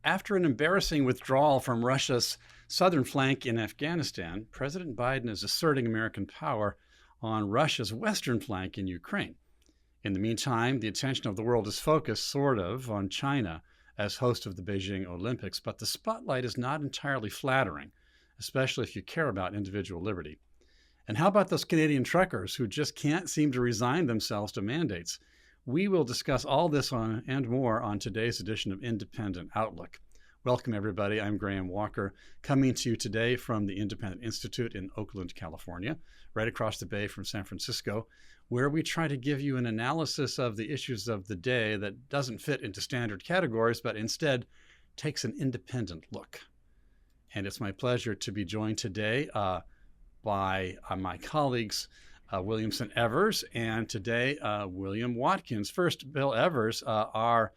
After an embarrassing withdrawal from Russia's southern flank in Afghanistan, President Biden is asserting American power on Russia's western flank in Ukraine. In the meantime, the attention of the world is focused, sort of, on China as host of the Beijing Olympics, but the spotlight is not entirely flattering, especially if you care about individual liberty. And how about those Canadian truckers who just can't seem to resign themselves to mandates? We will discuss all this and more on today's edition of Independent Outlook. Welcome, everybody. I'm Graham Walker, coming to you today from the Independent Institute in Oakland, California, right across the bay from San Francisco, where we try to give you an analysis of the issues of the day that doesn't fit into standard categories, but instead takes an independent look. And it's my pleasure to be joined today by my colleagues, Williamson Evers, and today, William Watkins. First, Bill Evers, our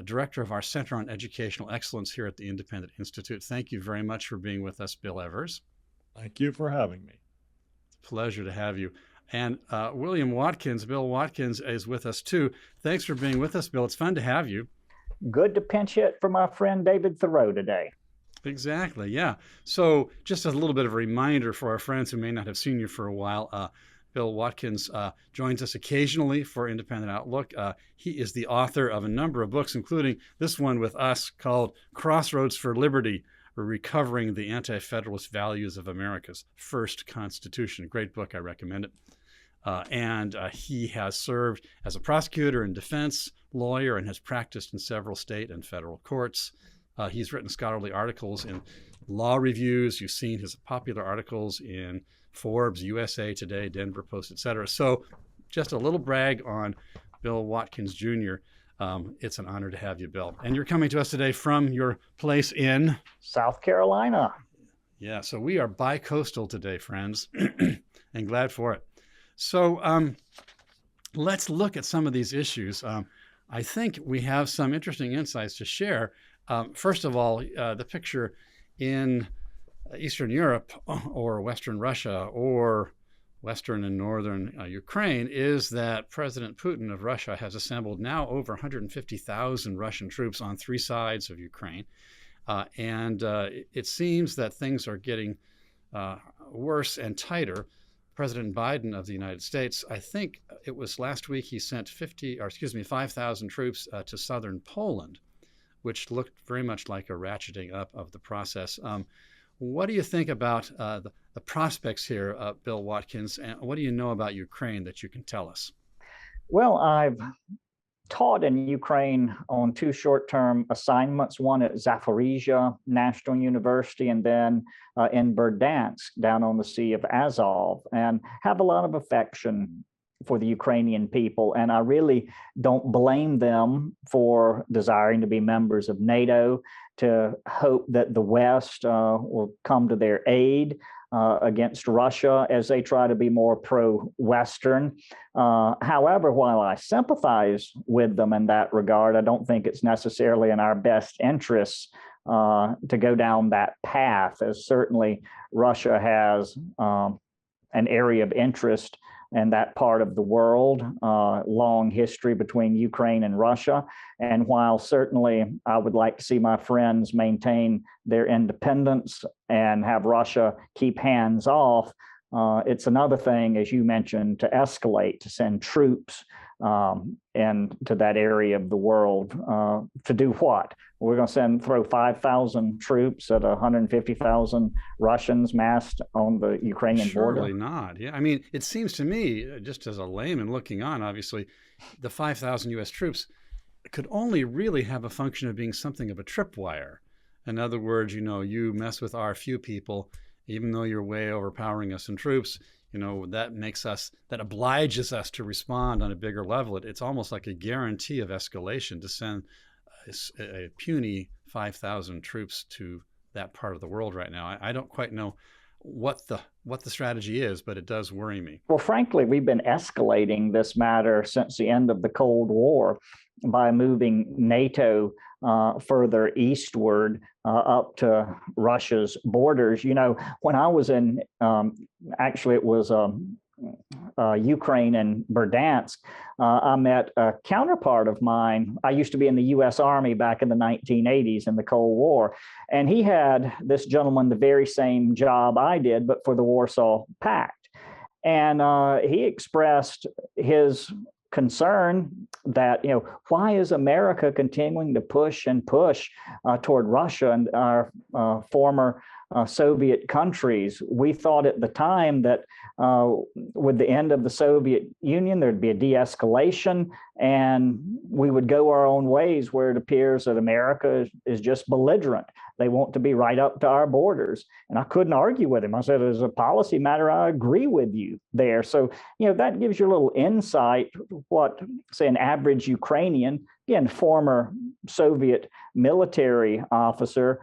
director of our Center on Educational Excellence here at the Independent Institute. Thank you very much for being with us, Bill Evers. Thank you for having me. It's a pleasure to have you. And William Watkins, Bill Watkins is with us too. Thanks for being with us, Bill. It's fun to have you. Good to pinch hit for my friend David Thoreau today. Exactly, yeah. So just as a little bit of a reminder for our friends who may not have seen you for a while, Bill Watkins joins us occasionally for Independent Outlook. He is the author of a number of books, including this one with us called Crossroads for Liberty, Recovering the Anti-Federalist Values of America's First Constitution. Great book, I recommend it. And he has served as a prosecutor and defense lawyer and has practiced in several state and federal courts. He's written scholarly articles in law reviews. You've seen his popular articles in Forbes, USA Today, Denver Post, etc. So just a little brag on Bill Watkins Jr. It's an honor to have you, Bill. And you're coming to us today from your place in South Carolina. Yeah, so we are bi-coastal today, friends, and glad for it. So let's look at some of these issues. I think we have some interesting insights to share. First of all, the picture in Eastern Europe or Western Russia or Western and Northern Ukraine is that President Putin of Russia has assembled now over 150,000 Russian troops on three sides of Ukraine. And it seems that things are getting worse and tighter. President Biden of the United States, I think it was last week, he sent 5,000 troops to southern Poland, which looked very much like a ratcheting up of the process. What do you think about the prospects here, Bill Watkins, and what do you know about Ukraine that you can tell us? Well, I've taught in Ukraine on two short-term assignments, one at Zaporizhia National University and then in Verdansk down on the Sea of Azov, and have a lot of affection for the Ukrainian people. And I really don't blame them for desiring to be members of NATO, to hope that the West will come to their aid against Russia as they try to be more pro-Western. However, while I sympathize with them in that regard, I don't think it's necessarily in our best interests to go down that path, as certainly Russia has an area of interest in that part of the world, long history between Ukraine and Russia. And while certainly I would like to see my friends maintain their independence and have Russia keep hands off, it's another thing, as you mentioned, to escalate, to send troops into that area of the world to do what? We're going to throw 5,000 troops at 150,000 Russians massed on the Ukrainian border? Surely not. Yeah, I mean, it seems to me, just as a layman looking on, obviously, the 5,000 U.S. troops could only really have a function of being something of a tripwire. In other words, you mess with our few people, even though you're way overpowering us in troops, that obliges us to respond on a bigger level. It's almost like a guarantee of escalation to send a puny 5,000 troops to that part of the world right now. I don't quite know what the strategy is, but it does worry me. Well, frankly, we've been escalating this matter since the end of the Cold War by moving NATO further eastward up to Russia's borders. When I was in, actually it was Ukraine and Verdansk, I met a counterpart of mine. I used to be in the U.S. Army back in the 1980s in the Cold War, and he had, this gentleman, the very same job I did, but for the Warsaw Pact. And he expressed his concern that, why is America continuing to push and push toward Russia and our former Soviet countries? We thought at the time that with the end of the Soviet Union, there'd be a de-escalation and we would go our own ways, where it appears that America is just belligerent. They want to be right up to our borders. And I couldn't argue with him. I said, as a policy matter, I agree with you there. So, that gives you a little insight what, say, an average Ukrainian, again, former Soviet military officer,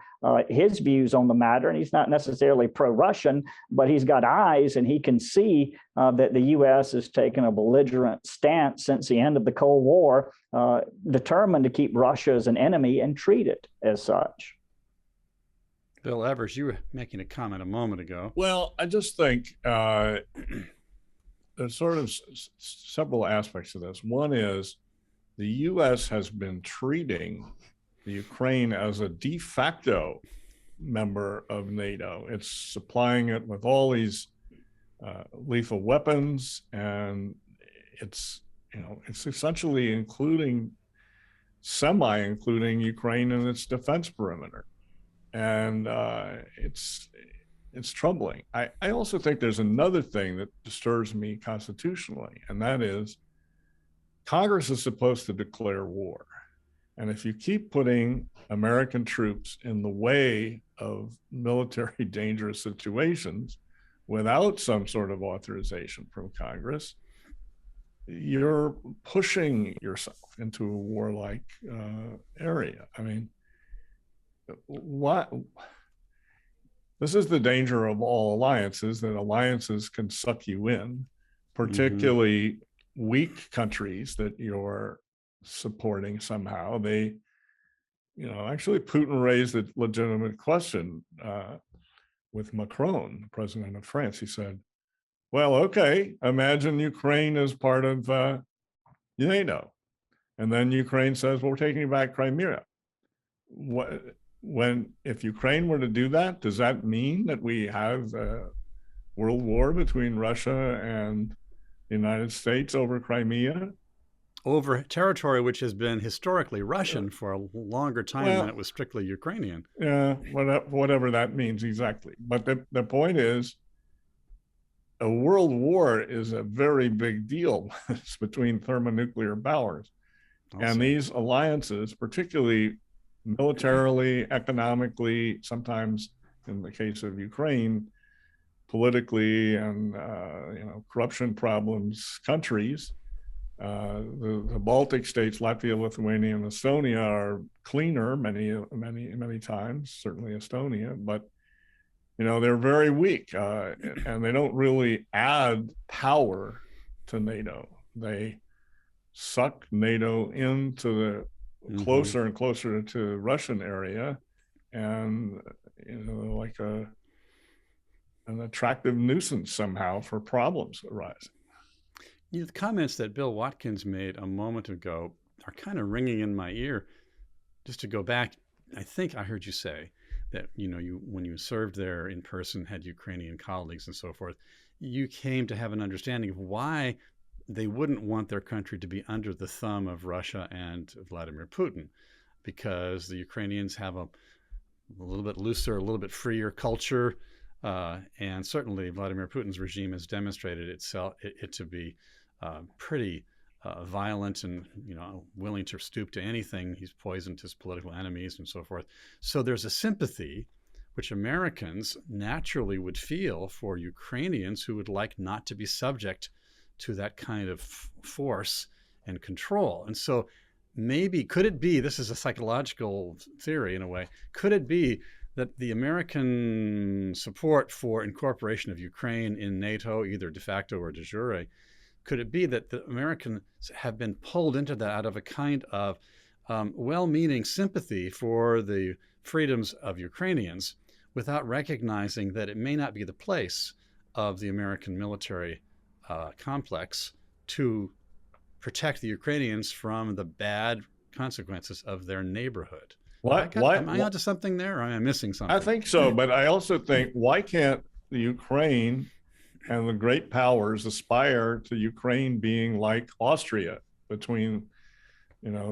his views on the matter. And he's not necessarily pro-Russian, but he's got eyes and he can see that the U.S. has taken a belligerent stance since the end of the Cold War, determined to keep Russia as an enemy and treat it as such. Bill Evers, you were making a comment a moment ago. Well, I just think there's sort of several aspects of this. One is the U.S. has been treating the Ukraine as a de facto member of NATO. It's supplying it with all these lethal weapons, and it's essentially including Ukraine in its defense perimeter. And it's troubling. I also think there's another thing that disturbs me constitutionally, and that is Congress is supposed to declare war. And if you keep putting American troops in the way of military dangerous situations without some sort of authorization from Congress, you're pushing yourself into a warlike area. I mean, this is the danger of all alliances, that alliances can suck you in, particularly weak countries that you're supporting somehow. Actually Putin raised a legitimate question with Macron, president of France. He said, well, okay, imagine Ukraine is part of NATO. And then Ukraine says, well, we're taking back Crimea. If Ukraine were to do that, does that mean that we have a world war between Russia and the United States over Crimea? Over territory which has been historically Russian for a longer time than it was strictly Ukrainian. Yeah, whatever that means exactly. But the point is, a world war is a very big deal. It's between thermonuclear powers. And these alliances, particularly militarily, economically, sometimes in the case of Ukraine, politically and corruption problems countries. The Baltic states, Latvia, Lithuania, and Estonia, are cleaner many times, certainly Estonia, but they're very weak, and they don't really add power to NATO. They suck NATO into the closer and closer to the Russian area, and like an attractive nuisance somehow for problems arising. The comments that Bill Watkins made a moment ago are kind of ringing in my ear. Just to go back, I think I heard you say that you when you served there in person, had Ukrainian colleagues and so forth, you came to have an understanding of why they wouldn't want their country to be under the thumb of Russia and Vladimir Putin, because the Ukrainians have a little bit looser, a little bit freer culture, and certainly Vladimir Putin's regime has demonstrated it to be pretty violent and willing to stoop to anything. He's poisoned his political enemies and so forth. So there's a sympathy which Americans naturally would feel for Ukrainians who would like not to be subject to that kind of force and control. And so could it be, this is a psychological theory in a way, could it be that the American support for incorporation of Ukraine in NATO, either de facto or de jure, could it be that the Americans have been pulled into that out of a kind of well-meaning sympathy for the freedoms of Ukrainians, without recognizing that it may not be the place of the American military complex to protect the Ukrainians from the bad consequences of their neighborhood. Am I onto something there, or am I missing something? I think so, but I also think, why can't the Ukraine and the great powers aspire to Ukraine being like Austria between,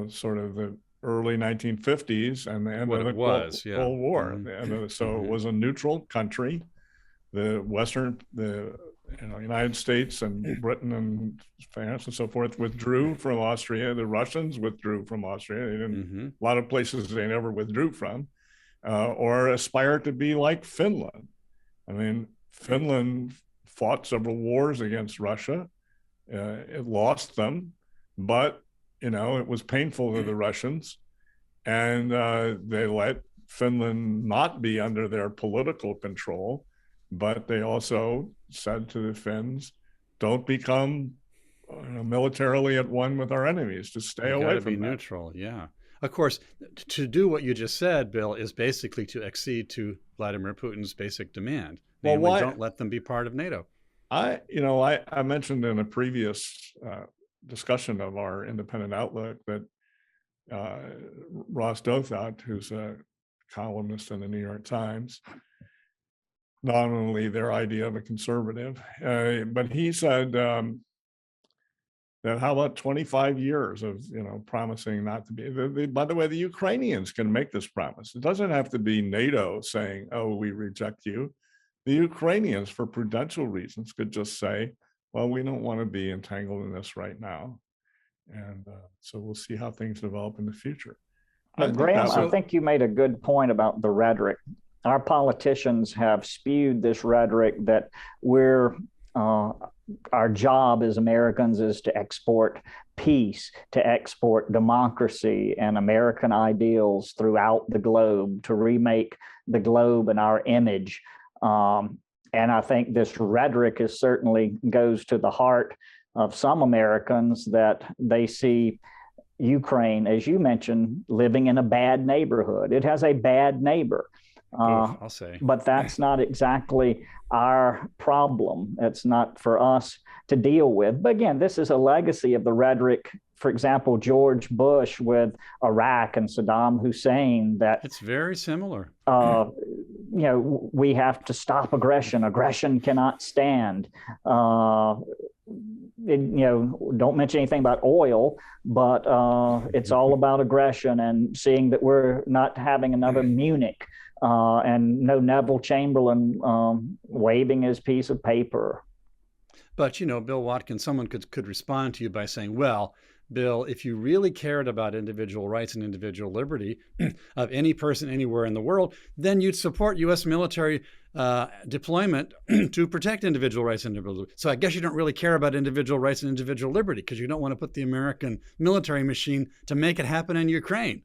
sort of the early 1950s and the end of the Cold War? And so it was a neutral country. The United States and Britain and France and so forth withdrew from Austria. The Russians withdrew from Austria. They didn't, a lot of places they never withdrew from, or aspire to be like Finland. I mean, Finland fought several wars against Russia. It lost them, but, it was painful to the Russians. And they let Finland not be under their political control. But they also said to the Finns, don't become militarily at one with our enemies. Just stay away from that. Be neutral, yeah. Of course, to do what you just said, Bill, is basically to accede to Vladimir Putin's basic demand. Namely, don't let them be part of NATO. I mentioned in a previous discussion of our independent outlook that Ross Douthat, who's a columnist in the New York Times, not only their idea of a conservative, but he said that how about 25 years of promising not to be. By the way, the Ukrainians can make this promise. It doesn't have to be NATO saying, "Oh, we reject you." The Ukrainians, for prudential reasons, could just say, "Well, we don't want to be entangled in this right now," and so we'll see how things develop in the future. But Graham, I think you made a good point about the rhetoric. Our politicians have spewed this rhetoric that our job as Americans is to export peace, to export democracy and American ideals throughout the globe, to remake the globe in our image. And I think this rhetoric certainly goes to the heart of some Americans, that they see Ukraine, as you mentioned, living in a bad neighborhood. It has a bad neighbor. I'll say. But that's not exactly our problem. It's not for us to deal with. But again, this is a legacy of the rhetoric, for example, George Bush with Iraq and Saddam Hussein, that it's very similar. We have to stop aggression. Aggression cannot stand. Don't mention anything about oil, but it's all about aggression, and seeing that we're not having another Munich. And no Neville Chamberlain waving his piece of paper. But, Bill Watkins, someone could respond to you by saying, well, Bill, if you really cared about individual rights and individual liberty of any person anywhere in the world, then you'd support U.S. military deployment to protect individual rights and individual liberty. So I guess you don't really care about individual rights and individual liberty because you don't want to put the American military machine to make it happen in Ukraine.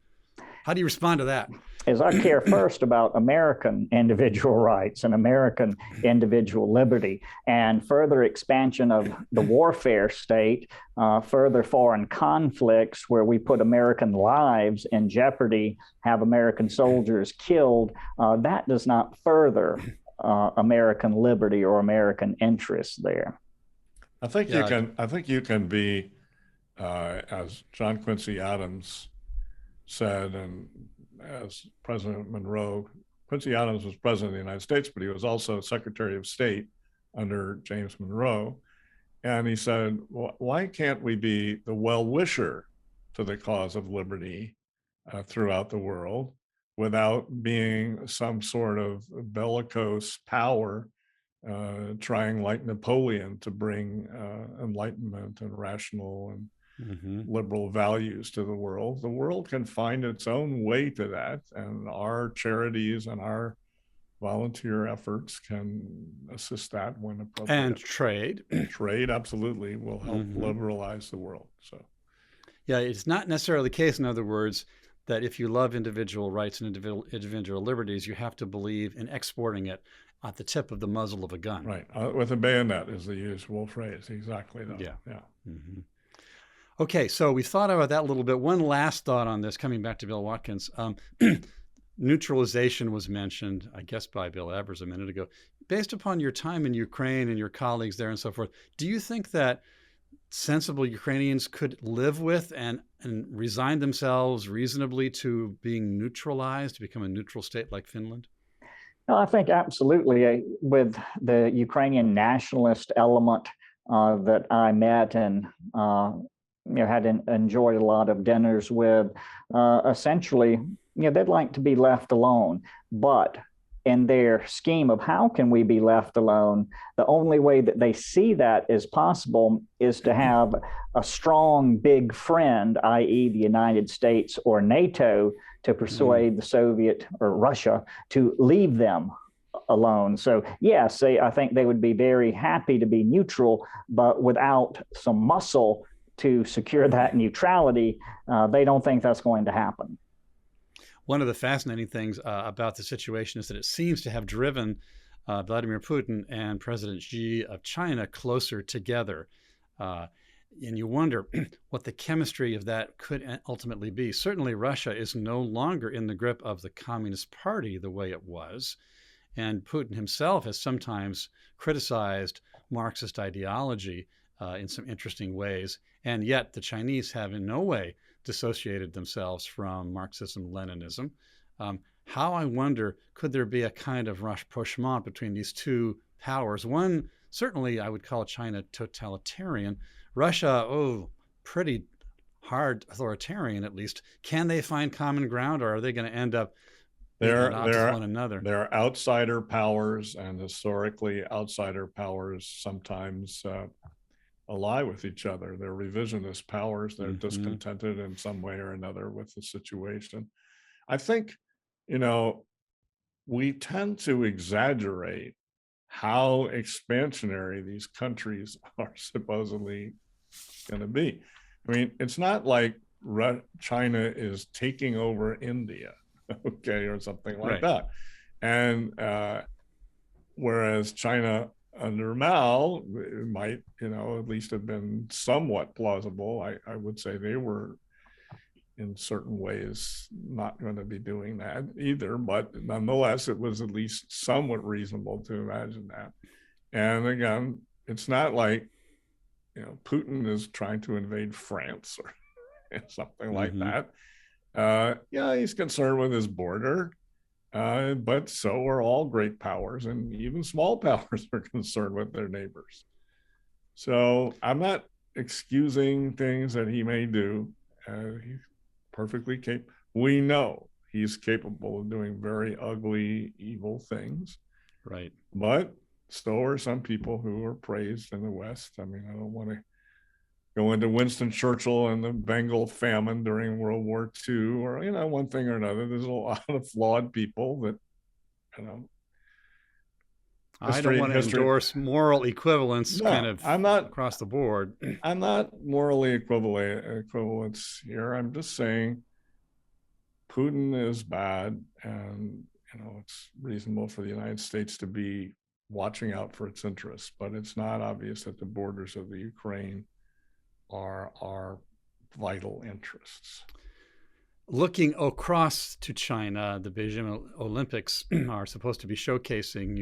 How do you respond to that? Is I care first about American individual rights and American individual liberty, and further expansion of the warfare state, further foreign conflicts where we put American lives in jeopardy, have American soldiers killed. That does not further American liberty or American interests there. I think you can be, as John Quincy Adams said, and as President Monroe, Quincy Adams was president of the United States, but he was also Secretary of State under James Monroe. And he said, well, why can't we be the well-wisher to the cause of liberty throughout the world without being some sort of bellicose power trying like Napoleon to bring enlightenment and rational and liberal values to the world? The world can find its own way to that, and our charities and our volunteer efforts can assist that when appropriate. And trade absolutely will help liberalize the world. So yeah, it's not necessarily the case, in other words, that if you love individual rights and individual liberties, you have to believe in exporting it at the tip of the muzzle of a gun. Right, with a bayonet is the usual phrase. Exactly. Though. Yeah. Okay, so we thought about that a little bit. One last thought on this, coming back to Bill Watkins. Neutralization was mentioned, I guess, by Bill Evers a minute ago. based upon your time in Ukraine and your colleagues there and so forth, do you think that sensible Ukrainians could live with and resign themselves reasonably to being neutralized, to become a neutral state like Finland? No, I think absolutely. With the Ukrainian nationalist element that I met and had enjoyed a lot of dinners with, essentially, they'd like to be left alone. But in their scheme of how can we be left alone, the only way that they see that is possible is to have a strong, big friend, i.e. the United States or NATO, to persuade the Soviet or Russia to leave them alone. So yes, I think they would be very happy to be neutral, but without some muscle to secure that neutrality, they don't think that's going to happen. One of the fascinating things about the situation is that it seems to have driven Vladimir Putin and President Xi of China closer together. And you wonder what the chemistry of that could ultimately be. Certainly, Russia is no longer in the grip of the Communist Party the way it was. And Putin himself has sometimes criticized Marxist ideology in some interesting ways. And yet the Chinese have in no way dissociated themselves from Marxism-Leninism. How, I wonder, could there be a kind of rapprochement between these two powers? One, certainly I would call China totalitarian. Russia, pretty hard authoritarian, at least. Can they find common ground, or are they going to end up one another? There are outsider powers, and historically outsider powers sometimes ally with each other. They're revisionist powers. They're discontented in some way or another with the situation. I think, we tend to exaggerate how expansionary these countries are supposedly going to be. I mean, it's not like China is taking over India, okay, or something like that. And whereas China under Mao, it might, at least have been somewhat plausible. I would say they were in certain ways not going to be doing that either, but nonetheless, it was at least somewhat reasonable to imagine that. And again, it's not like, Putin is trying to invade France or something like that. Yeah, he's concerned with his border, but so are all great powers, and even small powers are concerned with their neighbors. So I'm not excusing things that he may do. He's perfectly capable. We know he's capable of doing very ugly, evil things. Right. But so are some people who are praised in the West. I mean, I don't want to go into Winston Churchill and the Bengal famine during World War II, or, one thing or another. There's a lot of flawed people that, I don't want to endorse moral equivalence I'm not, across the board. I'm not morally equivalence here. I'm just saying Putin is bad, and, it's reasonable for the United States to be watching out for its interests, but it's not obvious that the borders of the Ukraine are our vital interests. Looking across to China, the Beijing Olympics are supposed to be showcasing,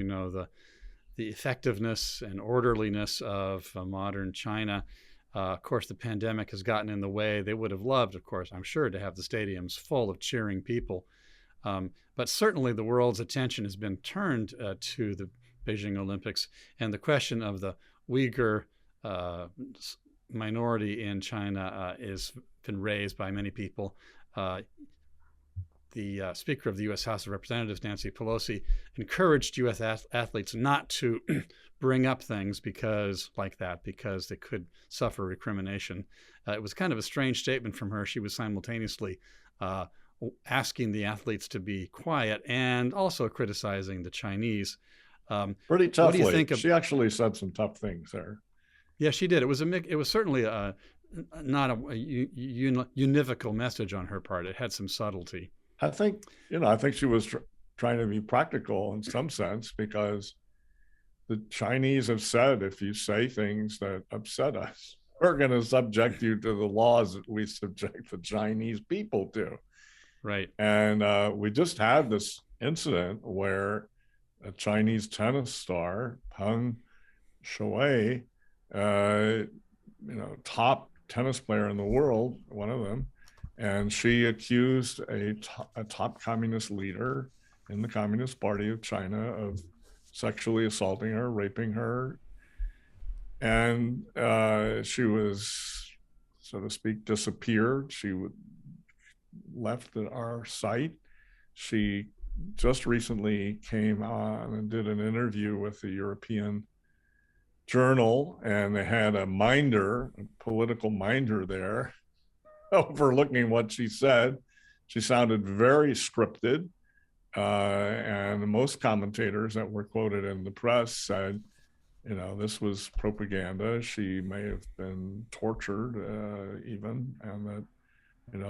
the effectiveness and orderliness of modern China. Of course, the pandemic has gotten in the way. They would have loved, of course, I'm sure, to have the stadiums full of cheering people. But certainly the world's attention has been turned to the Beijing Olympics, and the question of the Uyghur minority in China has been raised by many people. The Speaker of the U.S. House of Representatives, Nancy Pelosi, encouraged U.S. athletes not to bring up things because they could suffer recrimination. It was kind of a strange statement from her. She was simultaneously asking the athletes to be quiet and also criticizing the Chinese. Pretty toughly. What do you think she actually said some tough things there. Yeah, she did. It was certainly not a univocal message on her part. It had some subtlety. I think she was trying to be practical in some sense, because the Chinese have said, if you say things that upset us, we're going to subject you to the laws that we subject the Chinese people to. Right. And we just had this incident where a Chinese tennis star, Peng Shuai, top tennis player in the world, one of them, and she accused a top communist leader in the Communist Party of China of sexually assaulting her, raping her, and she was, so to speak, disappeared. She left our site. She just recently came on and did an interview with the European Journal, and they had a minder, a political minder there, overlooking what she said. She sounded very scripted, and most commentators that were quoted in the press said, this was propaganda. She may have been tortured even, and that,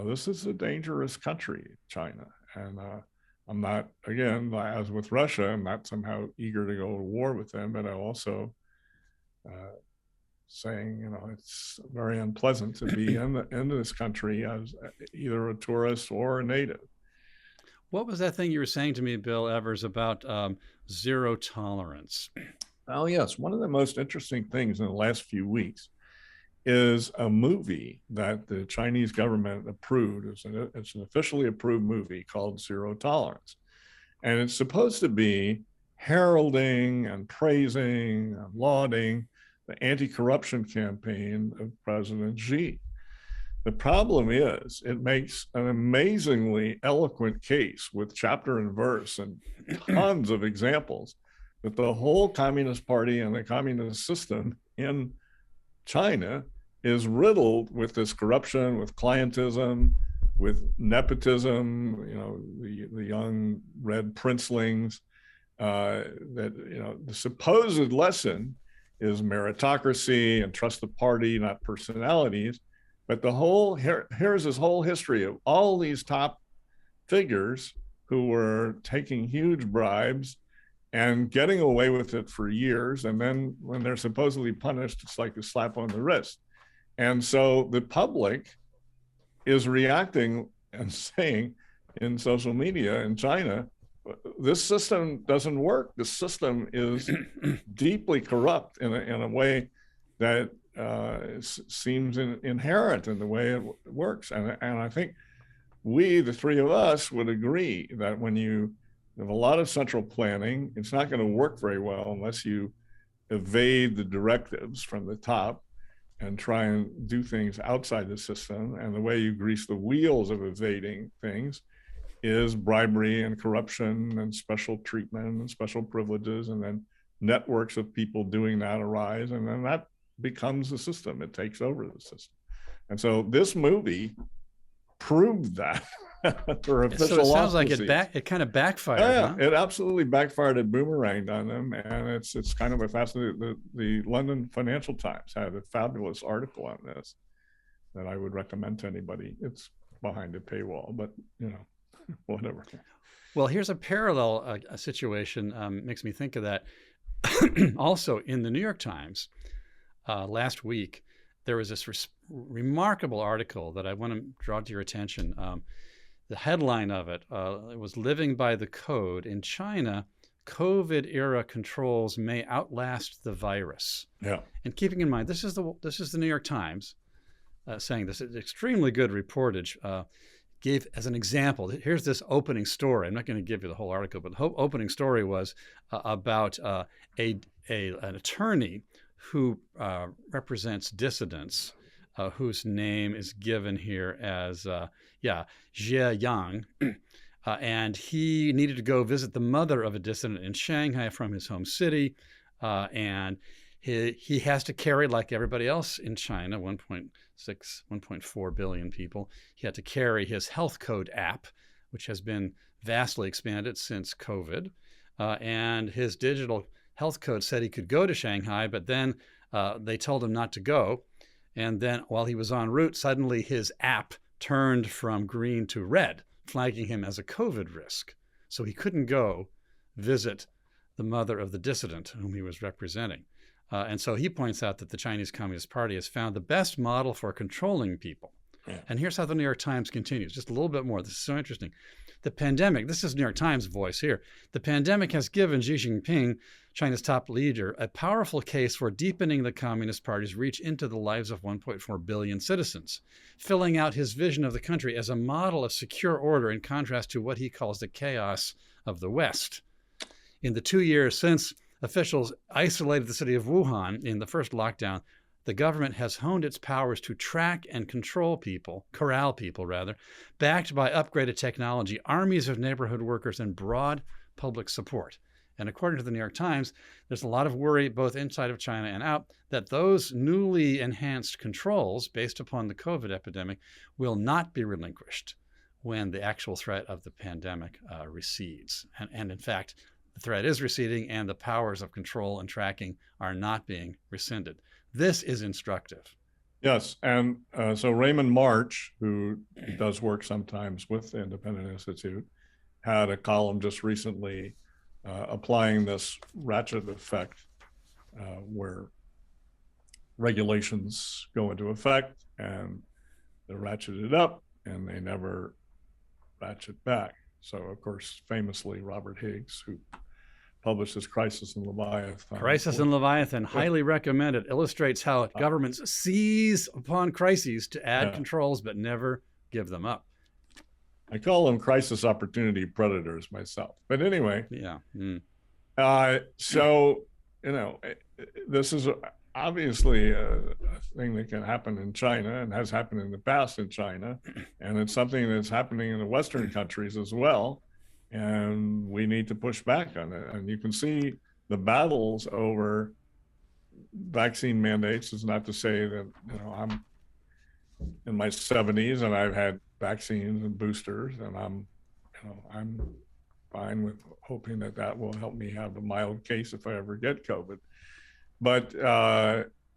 this is a dangerous country, China. And I'm not, again, as with Russia, I'm not somehow eager to go to war with them, but I also saying, it's very unpleasant to be in this country as either a tourist or a native. What was that thing you were saying to me, Bill Evers, about zero tolerance? Oh, yes. One of the most interesting things in the last few weeks is a movie that the Chinese government approved. It's an officially approved movie called Zero Tolerance. And it's supposed to be heralding and praising and lauding the anti-corruption campaign of President Xi. The problem is it makes an amazingly eloquent case with chapter and verse and tons of examples that the whole Communist Party and the communist system in China is riddled with this corruption, with clientism, with nepotism, the young red princelings, that, the supposed lesson is meritocracy and trust the party, not personalities. But here's this whole history of all these top figures who were taking huge bribes and getting away with it for years. And then when they're supposedly punished, it's like a slap on the wrist. And so the public is reacting and saying in social media in China, this system doesn't work. The system is deeply corrupt in a way that seems inherent in the way it works. And I think we, the three of us, would agree that when you have a lot of central planning, it's not going to work very well unless you evade the directives from the top and try and do things outside the system. And the way you grease the wheels of evading things is bribery and corruption and special treatment and special privileges, and then networks of people doing that arise, and then that becomes the system. It takes over the system. And so this movie proved that for official. So it sounds like it kind of backfired. Yeah, huh? It absolutely backfired. It boomeranged on them, and it's kind of a fascinating. The London Financial Times had a fabulous article on this that I would recommend to anybody. It's behind a paywall, but whatever. Well, here's a parallel situation. Makes me think of that. Also, in the New York Times last week, there was this remarkable article that I want to draw to your attention. The headline of it was "Living by the Code. In China, COVID-era controls may outlast the virus." Yeah. And keeping in mind, this is the New York Times saying this. It's extremely good reportage. Gave as an example, here's this opening story. I'm not going to give you the whole article, but the opening story was about an attorney who represents dissidents, whose name is given here as Jie Yang, and he needed to go visit the mother of a dissident in Shanghai from his home city, and he has to carry, like everybody else in China, 1.4 billion people, he had to carry his health code app, which has been vastly expanded since COVID, and his digital health code said he could go to Shanghai, but then they told him not to go. And then while he was en route, suddenly his app turned from green to red, flagging him as a COVID risk. So he couldn't go visit the mother of the dissident whom he was representing. And so he points out that the Chinese Communist Party has found the best model for controlling people Yeah. And here's how the New York Times continues, just a little bit more. This is so interesting. The pandemic, this is New York Times voice here. The pandemic has given Xi Jinping, China's top leader, a powerful case for deepening the Communist Party's reach into the lives of 1.4 billion citizens, filling out his vision of the country as a model of secure order in contrast to what he calls the chaos of the West. In the 2 years since officials isolated the city of Wuhan in the first lockdown, the government has honed its powers to track and corral people, backed by upgraded technology, armies of neighborhood workers, and broad public support. And according to the New York Times, there's a lot of worry both inside of China and out that those newly enhanced controls based upon the COVID epidemic will not be relinquished when the actual threat of the pandemic recedes. And in fact, the threat is receding and the powers of control and tracking are not being rescinded. This is instructive. Yes, and so Raymond March, who does work sometimes with the Independent Institute, had a column just recently applying this ratchet effect where regulations go into effect and they're ratcheted up and they never ratchet back. So, of course, famously, Robert Higgs, who publishes Crisis in Leviathan. Crisis in Leviathan, highly recommended. Illustrates how governments seize upon crises to add controls, but never give them up. I call them crisis opportunity predators myself. But anyway. Yeah. So, this is obviously a thing that can happen in China and has happened in the past in China. And it's something that's happening in the Western countries as well. And we need to push back on it. And you can see the battles over vaccine mandates. Is not to say that, I'm in my 70s and I've had vaccines and boosters, and I'm fine with hoping that will help me have a mild case if I ever get COVID. But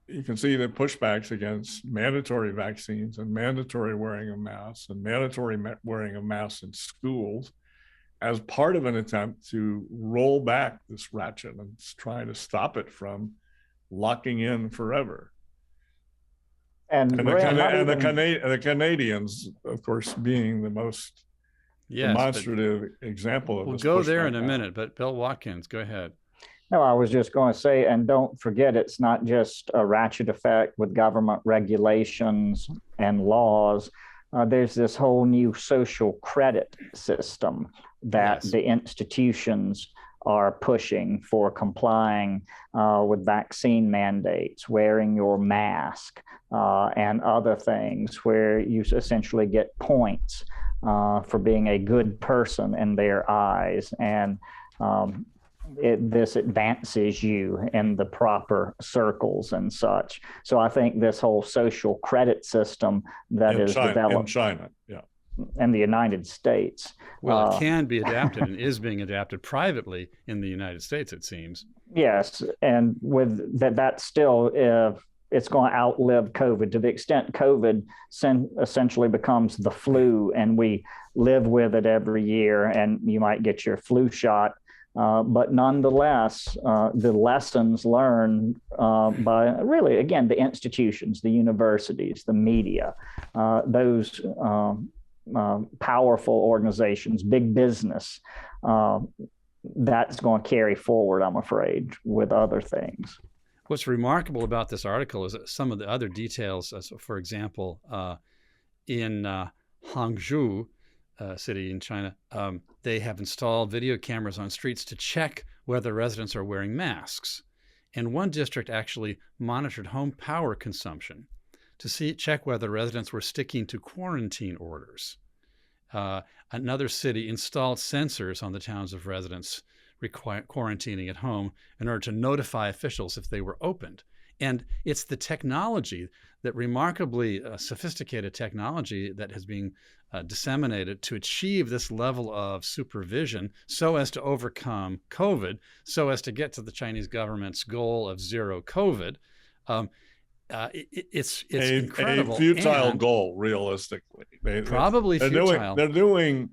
you can see the pushbacks against mandatory vaccines and mandatory wearing of masks and mandatory wearing of masks in schools as part of an attempt to roll back this ratchet and try to stop it from locking in forever. And the Canadians, of course, being the most demonstrative example of this. We'll go there in a minute, but Bill Watkins, go ahead. No, I was just going to say, and don't forget, it's not just a ratchet effect with government regulations and laws. There's this whole new social credit system that the institutions are pushing for complying with vaccine mandates, wearing your mask, and other things, where you essentially get points for being a good person in their eyes. And this advances you in the proper circles and such. So I think this whole social credit system that is developed in China, in the United States. Well, it can be adapted and is being adapted privately in the United States, it seems. Yes, and with that still, it's going to outlive COVID to the extent COVID essentially becomes the flu, and we live with it every year, and you might get your flu shot. But nonetheless, the lessons learned by really, again, the institutions, the universities, the media, those powerful organizations, big business, that's going to carry forward, I'm afraid, with other things. What's remarkable about this article is that some of the other details, for example, in Hangzhou city in China, they have installed video cameras on streets to check whether residents are wearing masks. And one district actually monitored home power consumption to check whether residents were sticking to quarantine orders. Another city installed sensors on the towns of residents quarantining at home in order to notify officials if they were opened. And it's the technology, that remarkably sophisticated technology that has been disseminated to achieve this level of supervision so as to overcome COVID, so as to get to the Chinese government's goal of zero COVID. It's incredible. A futile goal, realistically. Probably futile. They're doing,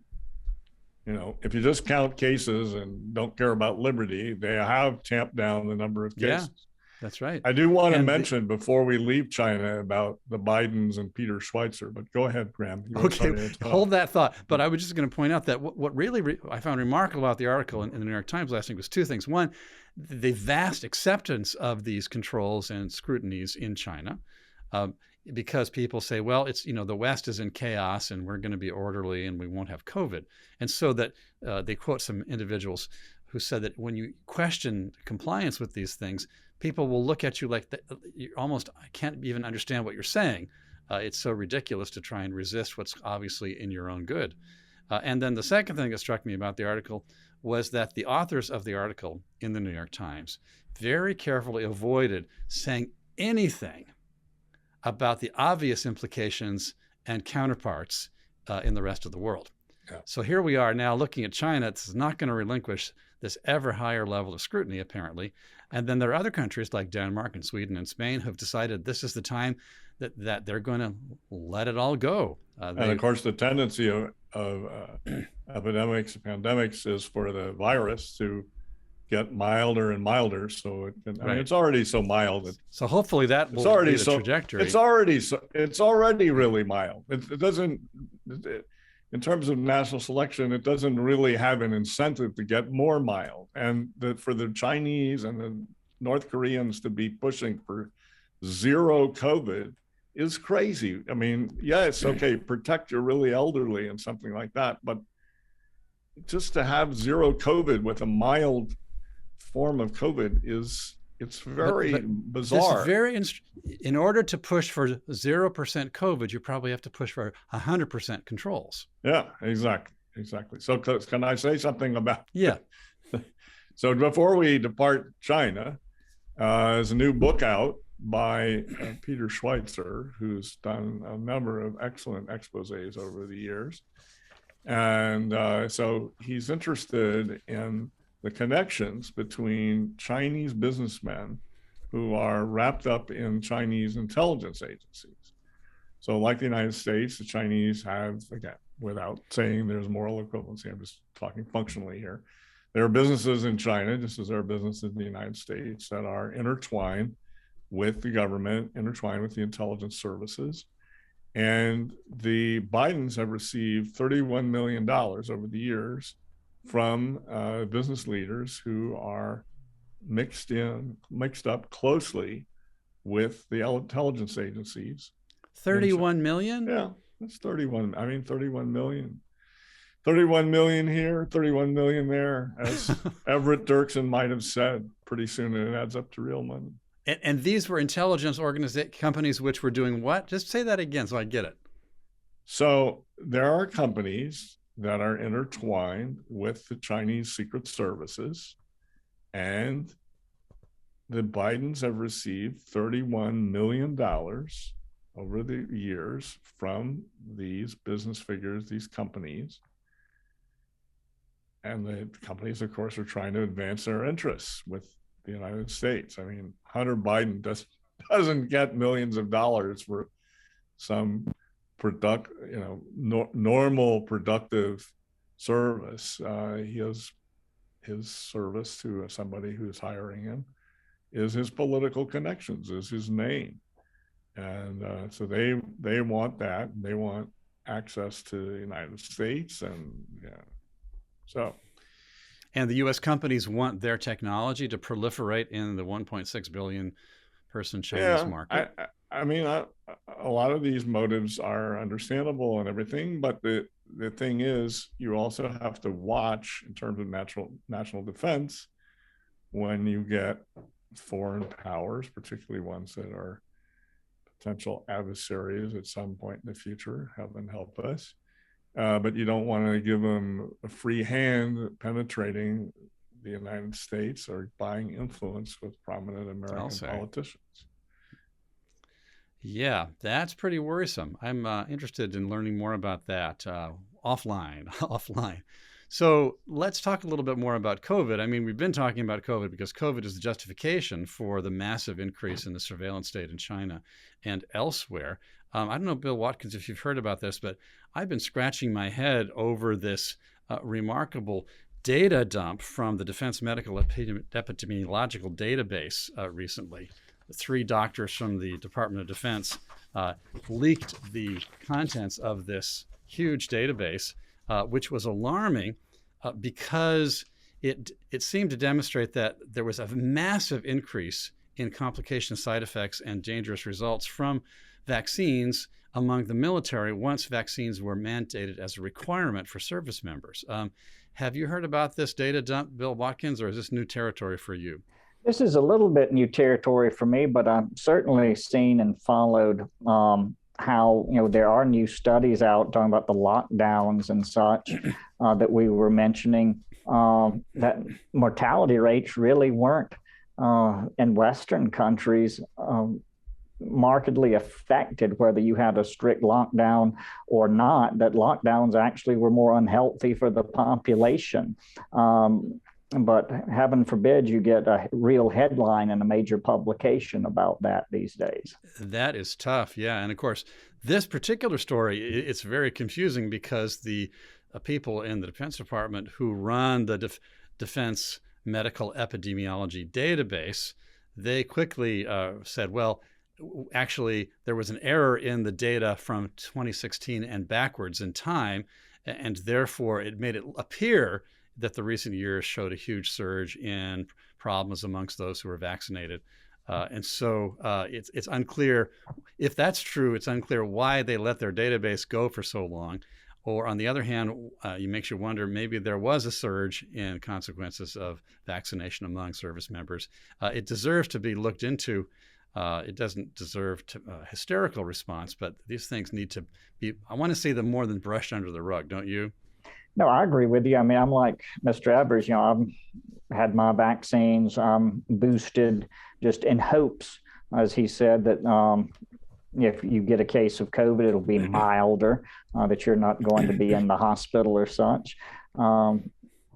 if you just count cases and don't care about liberty, they have tamped down the number of cases. That's right. I do want to And mention before we leave China about the Bidens and Peter Schweitzer, but go ahead, Graham. Okay, hold that thought. But I was just going to point out that what really I found remarkable about the article in the New York Times last week was two things. One, the vast acceptance of these controls and scrutinies in China, because people say, well, it's, the West is in chaos and we're going to be orderly and we won't have COVID. And so that they quote some individuals who said that when you question compliance with these things, people will look at you like you almost can't even understand what you're saying. It's so ridiculous to try and resist what's obviously in your own good. And then the second thing that struck me about the article was that the authors of the article in the New York Times very carefully avoided saying anything about the obvious implications and counterparts in the rest of the world. Yeah. So here we are now looking at China. It's not going to relinquish this ever higher level of scrutiny, apparently. And then there are other countries like Denmark and Sweden and Spain who have decided this is the time that they're going to let it all go. And of course, the tendency of epidemics and pandemics is for the virus to get milder and milder. So I mean, it's already so mild. So hopefully that will be the trajectory. It's already really mild. It doesn't. In terms of national selection, it doesn't really have an incentive to get more mild. And for the Chinese and the North Koreans to be pushing for zero COVID is crazy. I mean, yeah, it's okay, protect your really elderly and something like that. But just to have zero COVID with a mild form of COVID it's very bizarre. In order to push for 0% COVID, you probably have to push for 100% controls. Yeah, exactly. So can I say something about? Yeah. So before we depart China, there's a new book out by Peter Schweitzer, who's done a number of excellent exposés over the years. And so he's interested in the connections between Chinese businessmen who are wrapped up in Chinese intelligence agencies. So like the United States, the Chinese have, again, without saying there's moral equivalency, I'm just talking functionally here. There are businesses in China, just as there are businesses in the United States, that are intertwined with the government, intertwined with the intelligence services. And the Bidens have received $31 million over the years from business leaders who are mixed up closely with the intelligence agencies. 31 million? Yeah, that's 31. I mean, 31 million. 31 million here, 31 million there. As Everett Dirksen might have said, pretty soon it adds up to real money. And these were intelligence companies which were doing what? Just say that again so I get it. So there are companies that are intertwined with the Chinese secret services, and the Bidens have received $31 million over the years from these business figures, these companies. And the companies, of course, are trying to advance their interests with the United States. I mean, Hunter Biden doesn't get millions of dollars for some normal productive service. He has his service to somebody who's hiring him is his political connections, is his name. And so they want that. They want access to the United States. And And the U.S. companies want their technology to proliferate in the 1.6 billion person Chinese market. I mean, a lot of these motives are understandable and everything, but the thing is, you also have to watch in terms of national defense when you get foreign powers, particularly ones that are potential adversaries at some point in the future, heaven help us. But you don't want to give them a free hand penetrating the United States or buying influence with prominent American politicians. Yeah, that's pretty worrisome. I'm interested in learning more about that offline. So let's talk a little bit more about COVID. I mean, we've been talking about COVID because COVID is the justification for the massive increase in the surveillance state in China and elsewhere. I don't know, Bill Watkins, if you've heard about this, but I've been scratching my head over this remarkable data dump from the Defense Medical Epidemiological Database recently. The 3 doctors from the Department of Defense leaked the contents of this huge database, which was alarming because it seemed to demonstrate that there was a massive increase in complications, side effects, and dangerous results from vaccines among the military once vaccines were mandated as a requirement for service members. Have you heard about this data dump, Bill Watkins, or is this new territory for you? This is a little bit new territory for me, but I've certainly seen and followed how, there are new studies out talking about the lockdowns and such that we were mentioning, that mortality rates really weren't in Western countries markedly affected whether you had a strict lockdown or not, that lockdowns actually were more unhealthy for the population. But heaven forbid you get a real headline in a major publication about that these days. That is tough, yeah. And of course, this particular story, it's very confusing because the people in the Defense Department who run the Defense Medical Epidemiology Database, they quickly said, well, actually, there was an error in the data from 2016 and backwards in time, and therefore it made it appear that the recent years showed a huge surge in problems amongst those who were vaccinated. And so it's unclear if that's true. It's unclear why they let their database go for so long. Or on the other hand, it makes you wonder, maybe there was a surge in consequences of vaccination among service members. It deserves to be looked into. It doesn't deserve a hysterical response, but these things need to be, I want to see them more than brushed under the rug, don't you? No, I agree with you. I mean, I'm like Mr. Evers, I've had my vaccines boosted just in hopes, as he said, that if you get a case of COVID, it'll be milder, that you're not going to be in the hospital or such.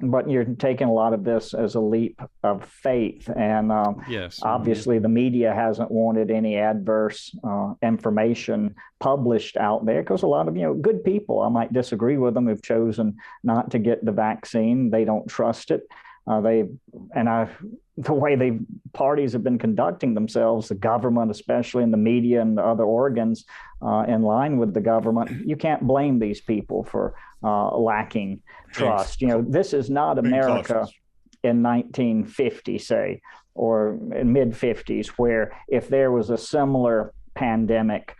But you're taking a lot of this as a leap of faith. And yes, obviously the media hasn't wanted any adverse information published out there because a lot of, good people, I might disagree with them, who've chosen not to get the vaccine. They don't trust it. The way parties have been conducting themselves, the government, especially in the media and the other organs in line with the government, you can't blame these people for lacking trust. This is not America in 1950, say, or in mid 50s, where if there was a similar pandemic,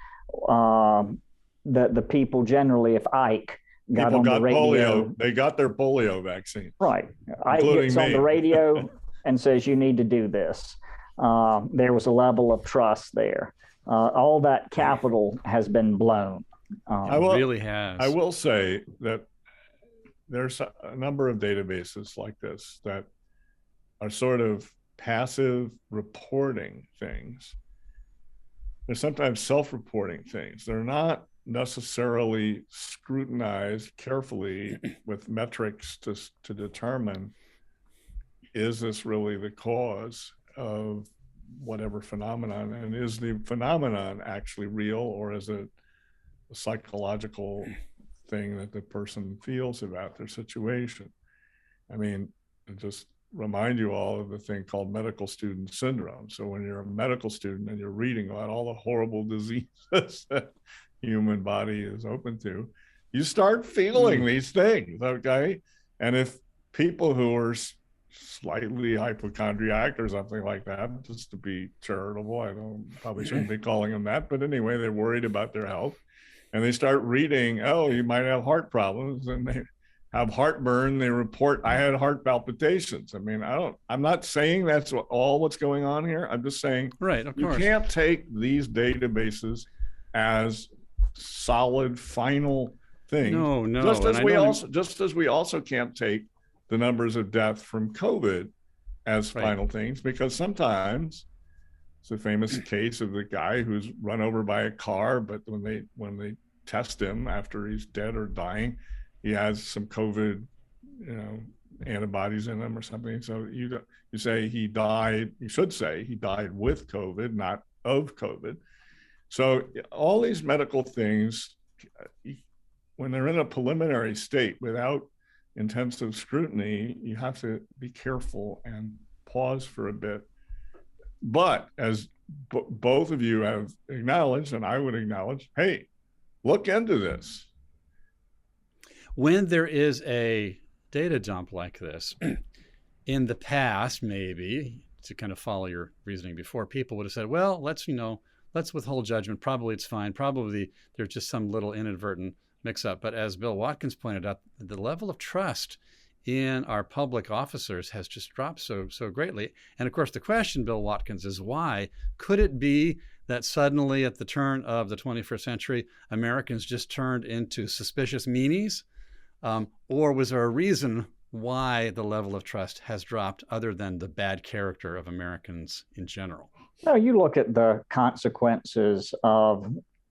the people generally, if Ike got on the radio, polio, they got their polio vaccine. Right. Ike gets on the radio and says, you need to do this. There was a level of trust there. All that capital has been blown. It really has. I will say that there's a number of databases like this that are sort of passive reporting things. They're sometimes self-reporting things. They're not necessarily scrutinized carefully with metrics to determine, is this really the cause of whatever phenomenon, and is the phenomenon actually real, or is it a psychological thing that the person feels about their situation? I mean, just remind you all of the thing called medical student syndrome. So when you're a medical student and you're reading about all the horrible diseases that human body is open to, you start feeling these things, okay? And if people who are slightly hypochondriac or something like that, just to be charitable, I probably shouldn't be calling them that, but anyway, they're worried about their health, and they start reading, oh, you might have heart problems, and they have heartburn, they report, I had heart palpitations. I mean, I'm not saying that's what's going on here. I'm just saying, right, of course, you can't take these databases as solid final things. No. Just as we also can't take the numbers of death from COVID as final things, because sometimes it's a famous case of the guy who's run over by a car, but when they test him after he's dead or dying, he has some COVID, antibodies in him or something. So you say he died. You should say he died with COVID, not of COVID. So all these medical things, when they're in a preliminary state without intensive scrutiny, you have to be careful and pause for a bit. But as both of you have acknowledged, and I would acknowledge, hey, look into this. When there is a data dump like this, in the past, maybe, to kind of follow your reasoning before, people would have said, well, let's withhold judgment. Probably it's fine. Probably there's just some little inadvertent mix-up. But as Bill Watkins pointed out, the level of trust in our public officers has just dropped so greatly. And of course, the question, Bill Watkins, is why? Could it be that suddenly at the turn of the 21st century, Americans just turned into suspicious meanies? Or was there a reason why the level of trust has dropped other than the bad character of Americans in general? No, you look at the consequences of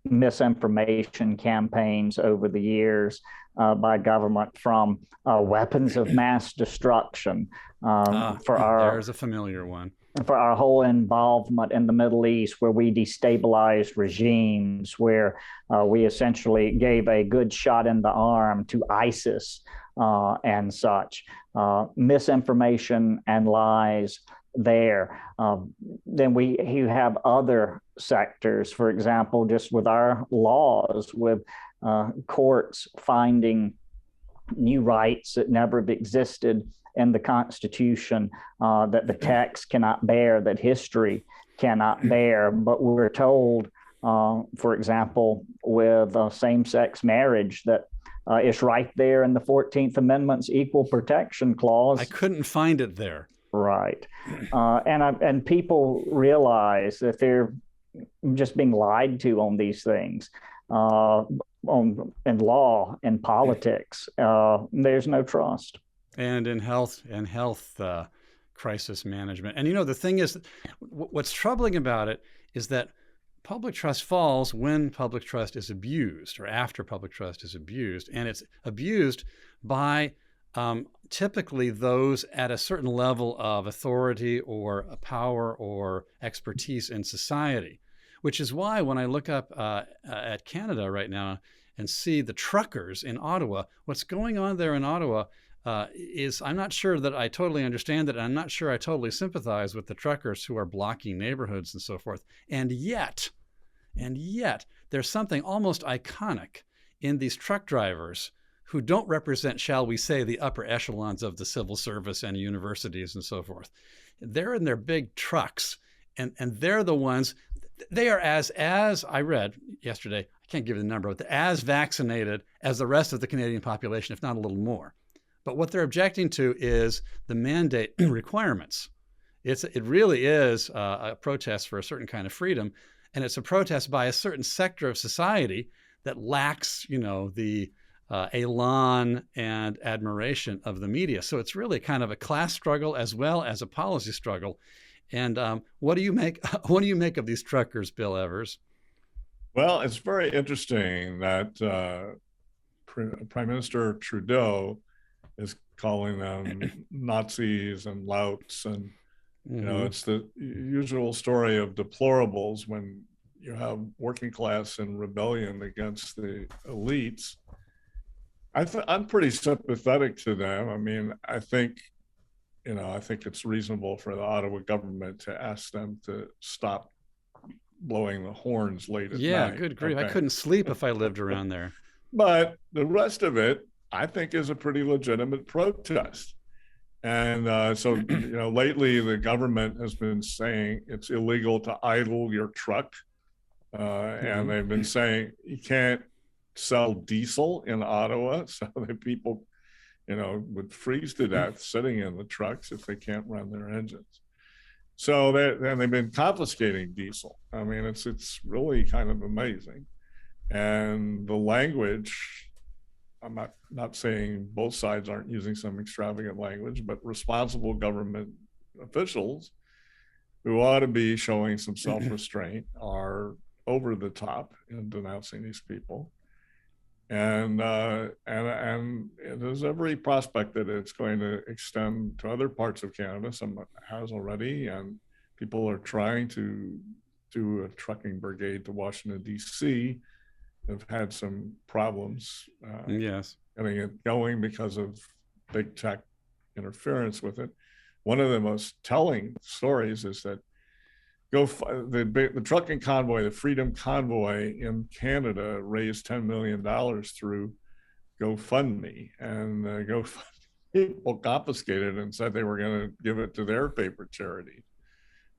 misinformation campaigns over the years by government, from weapons of mass destruction there's a familiar one. For our whole involvement in the Middle East, where we destabilized regimes, where we essentially gave a good shot in the arm to ISIS and such. Misinformation and lies there. Then you have other sectors, for example, just with our laws, with courts finding new rights that never existed in the Constitution, that the text cannot bear, that history cannot bear. But we're told, for example, with same-sex marriage, that it's right there in the 14th Amendment's Equal Protection Clause. I couldn't find it there. Right. And people realize that they're just being lied to on these things. In law and politics, there's no trust. And in health crisis management. And the thing is, what's troubling about it is that public trust falls when public trust is abused, or after public trust is abused. And it's abused by typically those at a certain level of authority or power or expertise in society, which is why when I look up at Canada right now and see the truckers in Ottawa, what's going on there in Ottawa is, I'm not sure that I totally understand it. And I'm not sure I totally sympathize with the truckers who are blocking neighborhoods and so forth. And yet, there's something almost iconic in these truck drivers who don't represent, shall we say, the upper echelons of the civil service and universities and so forth. They're in their big trucks, and they're the ones, they are as I read yesterday, I can't give you the number, but as vaccinated as the rest of the Canadian population, if not a little more. But what they're objecting to is the mandate requirements. It really is a protest for a certain kind of freedom, and it's a protest by a certain sector of society that lacks, the elan and admiration of the media. So it's really kind of a class struggle as well as a policy struggle. And what do you make of these truckers, Bill Evers? Well, it's very interesting that Prime Minister Trudeau is calling them Nazis and louts, and it's the usual story of deplorables when you have working class in rebellion against the elites. I'm pretty sympathetic to them. I mean, I think it's reasonable for the Ottawa government to ask them to stop blowing the horns late at night. Yeah, good grief. Okay. I couldn't sleep if I lived around there. But the rest of it, I think, is a pretty legitimate protest. And so, lately the government has been saying it's illegal to idle your truck. And they've been saying you can't sell diesel in Ottawa, so that people, would freeze to death sitting in the trucks if they can't run their engines. So they've been confiscating diesel. I mean, it's really kind of amazing. And the language, I'm not saying both sides aren't using some extravagant language, but responsible government officials who ought to be showing some self-restraint are over the top in denouncing these people. And there's every prospect that it's going to extend to other parts of Canada. Some has already, and people are trying to do a trucking brigade to Washington, D.C. Have had some problems yes, getting it going because of big tech interference with it. One of the most telling stories is that the trucking convoy, the Freedom Convoy in Canada, raised $10 million through GoFundMe, and GoFundMe people confiscated and said they were going to give it to their favorite charity.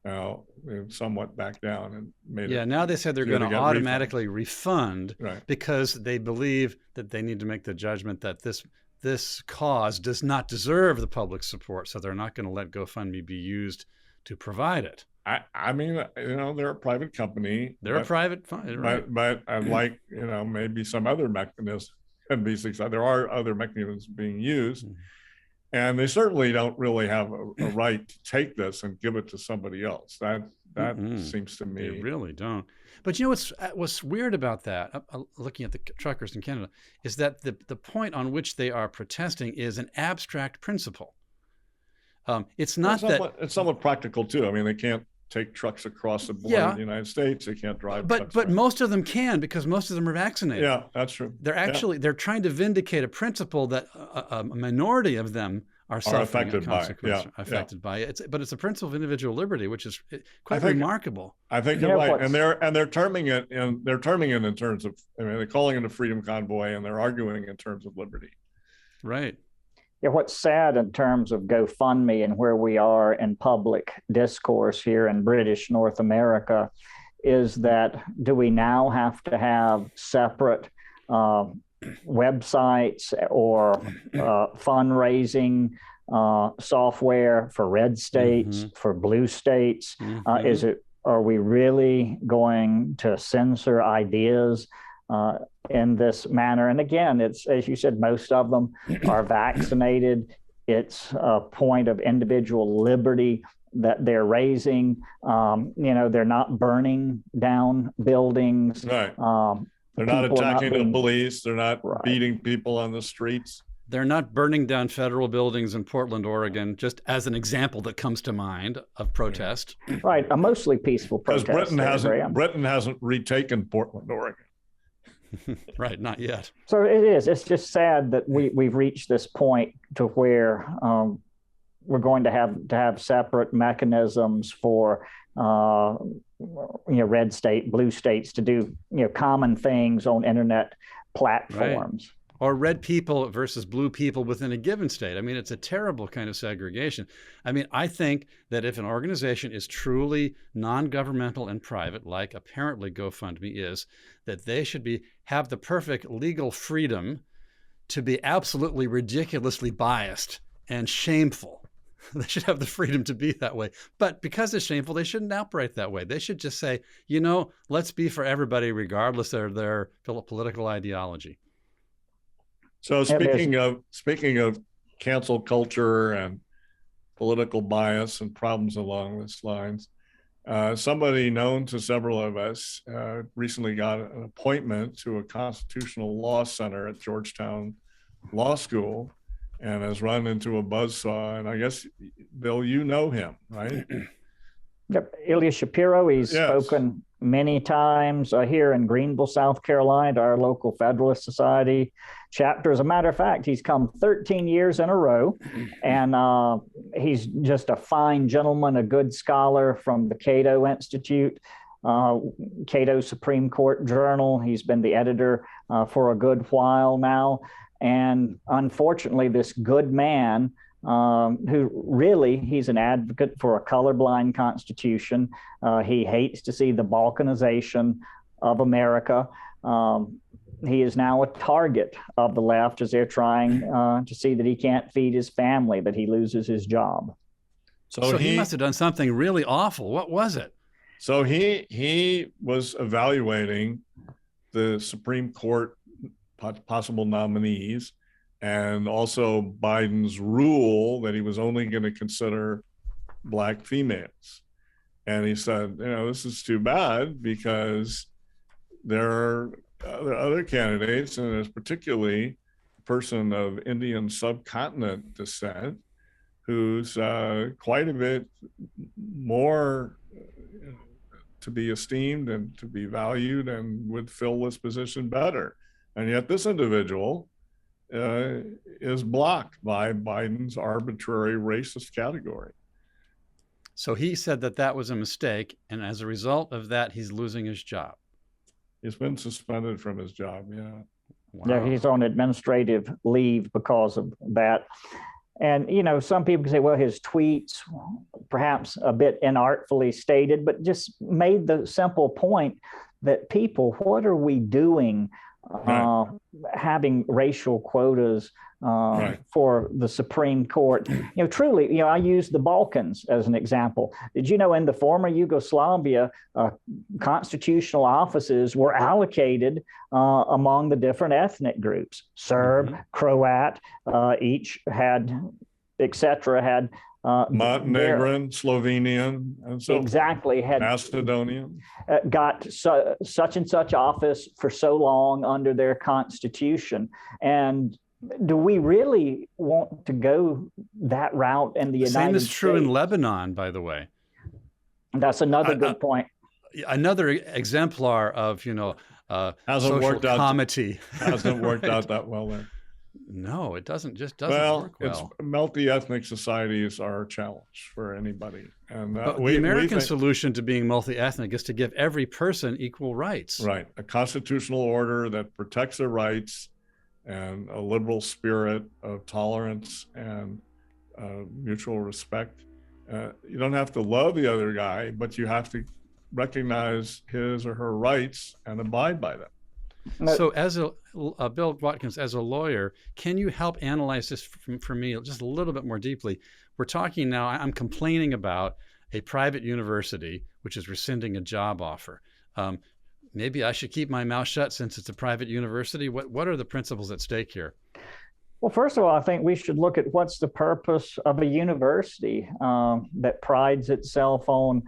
Now they've somewhat backed down and made it. Yeah, now they said they're going to automatically refund, right, because they believe that they need to make the judgment that this cause does not deserve the public support, so they're not going to let GoFundMe be used to provide it. I mean, they're a private company. They're a private fund, right? But I'd like, maybe some other mechanism can be successful. There are other mechanisms being used. Mm-hmm. And they certainly don't really have a right to take this and give it to somebody else. That seems to me. They really don't. But what's weird about that, looking at the truckers in Canada, is that the point on which they are protesting is an abstract principle. It's not it's somewhat practical too. I mean, they can't take trucks across the border of the United States. They can't drive. But most of them can, because most of them are vaccinated. Yeah, that's true. They're trying to vindicate a principle that a minority of them are affected by. By it. But it's a principle of individual liberty, which is quite remarkable. I think you're right, and they're terming it in terms of. I mean, they're calling it a freedom convoy, and they're arguing in terms of liberty. Right. Yeah, what's sad in terms of GoFundMe and where we are in public discourse here in British North America is that do we now have to have separate websites or fundraising software for red states, for blue states? Are we really going to censor ideas in this manner? And again, it's, as you said, most of them are vaccinated. It's a point of individual liberty that they're raising. They're not burning down buildings. Right. They're not attacking the police. They're not beating people on the streets. They're not burning down federal buildings in Portland, Oregon, just as an example that comes to mind of protest. Right, a mostly peaceful protest. Because Britain hasn't retaken Portland, Oregon. Right, not yet. So it is. It's just sad that we've reached this point to where we're going to have separate mechanisms for red state, blue states to do common things on internet platforms. Right. Or red people versus blue people within a given state. I mean, it's a terrible kind of segregation. I mean, I think that if an organization is truly non-governmental and private, like apparently GoFundMe is, that they should have the perfect legal freedom to be absolutely ridiculously biased and shameful. They should have the freedom to be that way. But because it's shameful, they shouldn't operate that way. They should just say, let's be for everybody regardless of their political ideology. So speaking of cancel culture and political bias and problems along these lines, somebody known to several of us recently got an appointment to a constitutional law center at Georgetown Law School and has run into a buzzsaw. And I guess, Bill, you know him, right? Yep. Ilya Shapiro, he's spoken many times here in Greenville, South Carolina, to our local Federalist Society chapter. As a matter of fact, he's come 13 years in a row, and he's just a fine gentleman, a good scholar from the Cato Institute, Cato Supreme Court Journal. He's been the editor for a good while now. And unfortunately, this good man, who really, he's an advocate for a colorblind constitution. He hates to see the balkanization of America. He is now a target of the left as they're trying to see that he can't feed his family, that he loses his job. So he must have done something really awful. What was it? So he was evaluating the Supreme Court possible nominees, and also Biden's rule that he was only going to consider Black females. And he said, this is too bad because there are other candidates, and there's particularly a person of Indian subcontinent descent who's quite a bit more to be esteemed and to be valued and would fill this position better. And yet this individual is blocked by Biden's arbitrary racist category. So he said that that was a mistake, and as a result of that, he's losing his job. He's been suspended from his job, yeah. Wow. Yeah, he's on administrative leave because of that. And, you know, some people can say, well, his tweets, perhaps a bit inartfully stated, but just made the simple point that people, what are we doing having racial quotas for the Supreme Court? You know, truly, you know, I use the Balkans as an example. Did you know in the former Yugoslavia, constitutional offices were allocated among the different ethnic groups? Serb, Croat, each had, etc., had Montenegrin, Slovenian, and so exactly had Macedonian got such and such office for so long under their constitution. And do we really want to go that route in the United States? Same is true in Lebanon, by the way. That's another good point. Another exemplar of, you know, hasn't worked out that well there. No, it doesn't. Just doesn't work well. It's multi-ethnic societies are a challenge for anybody, and the American solution to being multi-ethnic is to give every person equal rights. Right, a constitutional order that protects their rights, and a liberal spirit of tolerance and mutual respect. You don't have to love the other guy, but you have to recognize his or her rights and abide by them. So as Bill Watkins, as a lawyer, can you help analyze this for me just a little bit more deeply? We're talking now, I'm complaining about a private university which is rescinding a job offer. Maybe I should keep my mouth shut since it's a private university. What are the principles at stake here? Well, first of all, I think we should look at what's the purpose of a university that prides itself on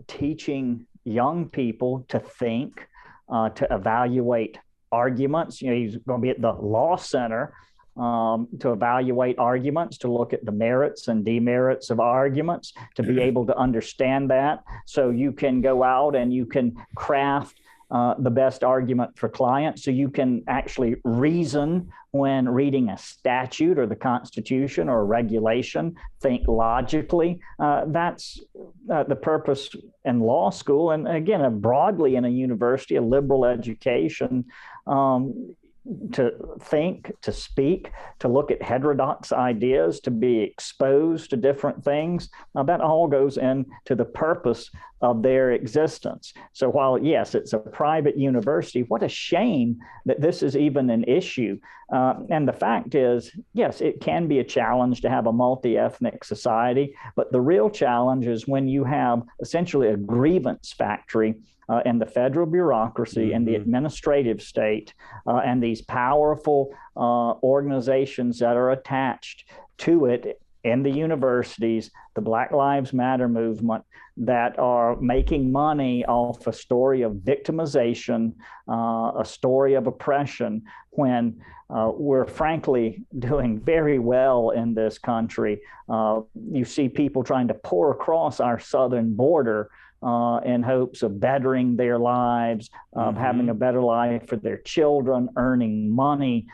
teaching young people to think, to evaluate arguments. You know, he's going to be at the law center to evaluate arguments, to look at the merits and demerits of arguments, to be able to understand that. So you can go out and you can craft the best argument for clients. So you can actually reason when reading a statute or the Constitution or a regulation, think logically. That's the purpose in law school. And again, broadly in a university, a liberal education, to think, to speak, to look at heterodox ideas, to be exposed to different things. That all goes into the purpose of their existence. So while, yes, it's a private university, what a shame that this is even an issue. And the fact is, yes, it can be a challenge to have a multi-ethnic society, but the real challenge is when you have essentially a grievance factory in the federal bureaucracy and the administrative state, and these powerful organizations that are attached to it in the universities, the Black Lives Matter movement, that are making money off a story of victimization, a story of oppression, when we're frankly doing very well in this country. You see people trying to pour across our southern border in hopes of bettering their lives, having a better life for their children, earning money.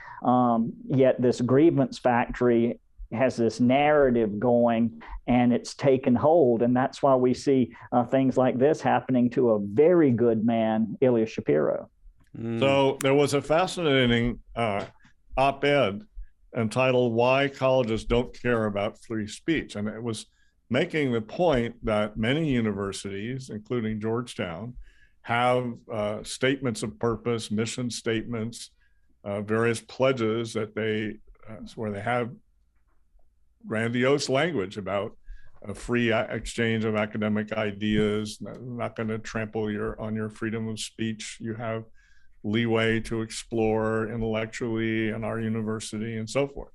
Yet this grievance factory has this narrative going, and it's taken hold. And that's why we see things like this happening to a very good man, Ilya Shapiro. So there was a fascinating op-ed entitled "Why Colleges Don't Care About Free Speech." And it was making the point that many universities, including Georgetown, have statements of purpose, mission statements, various pledges that where they have grandiose language about a free exchange of academic ideas, not going to trample on your freedom of speech. You have leeway to explore intellectually in our university and so forth.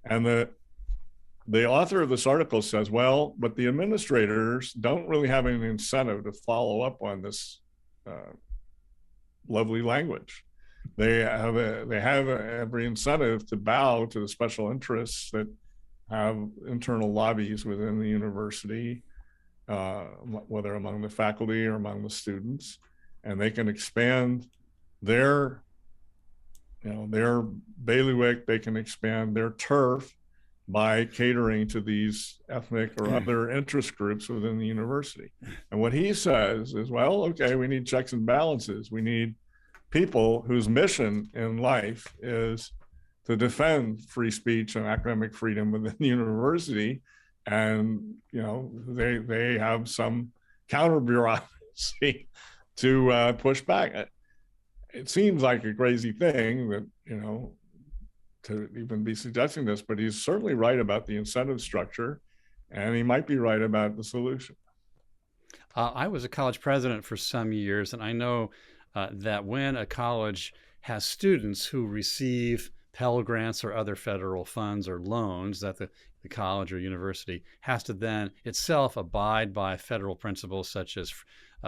And the author of this article says, well, but the administrators don't really have any incentive to follow up on this lovely language. They have every incentive to bow to the special interests that have internal lobbies within the university, whether among the faculty or among the students, and they can expand their their bailiwick, they can expand their turf by catering to these ethnic or other interest groups within the university. And what he says is, well, okay, we need checks and balances. We need people whose mission in life is to defend free speech and academic freedom within the university. And, they have some counter bureaucracy to push back. It seems like a crazy thing that, to even be suggesting this, but he's certainly right about the incentive structure, and he might be right about the solution. I was a college president for some years, and I know that when a college has students who receive Pell Grants or other federal funds or loans, that the college or university has to then itself abide by federal principles such as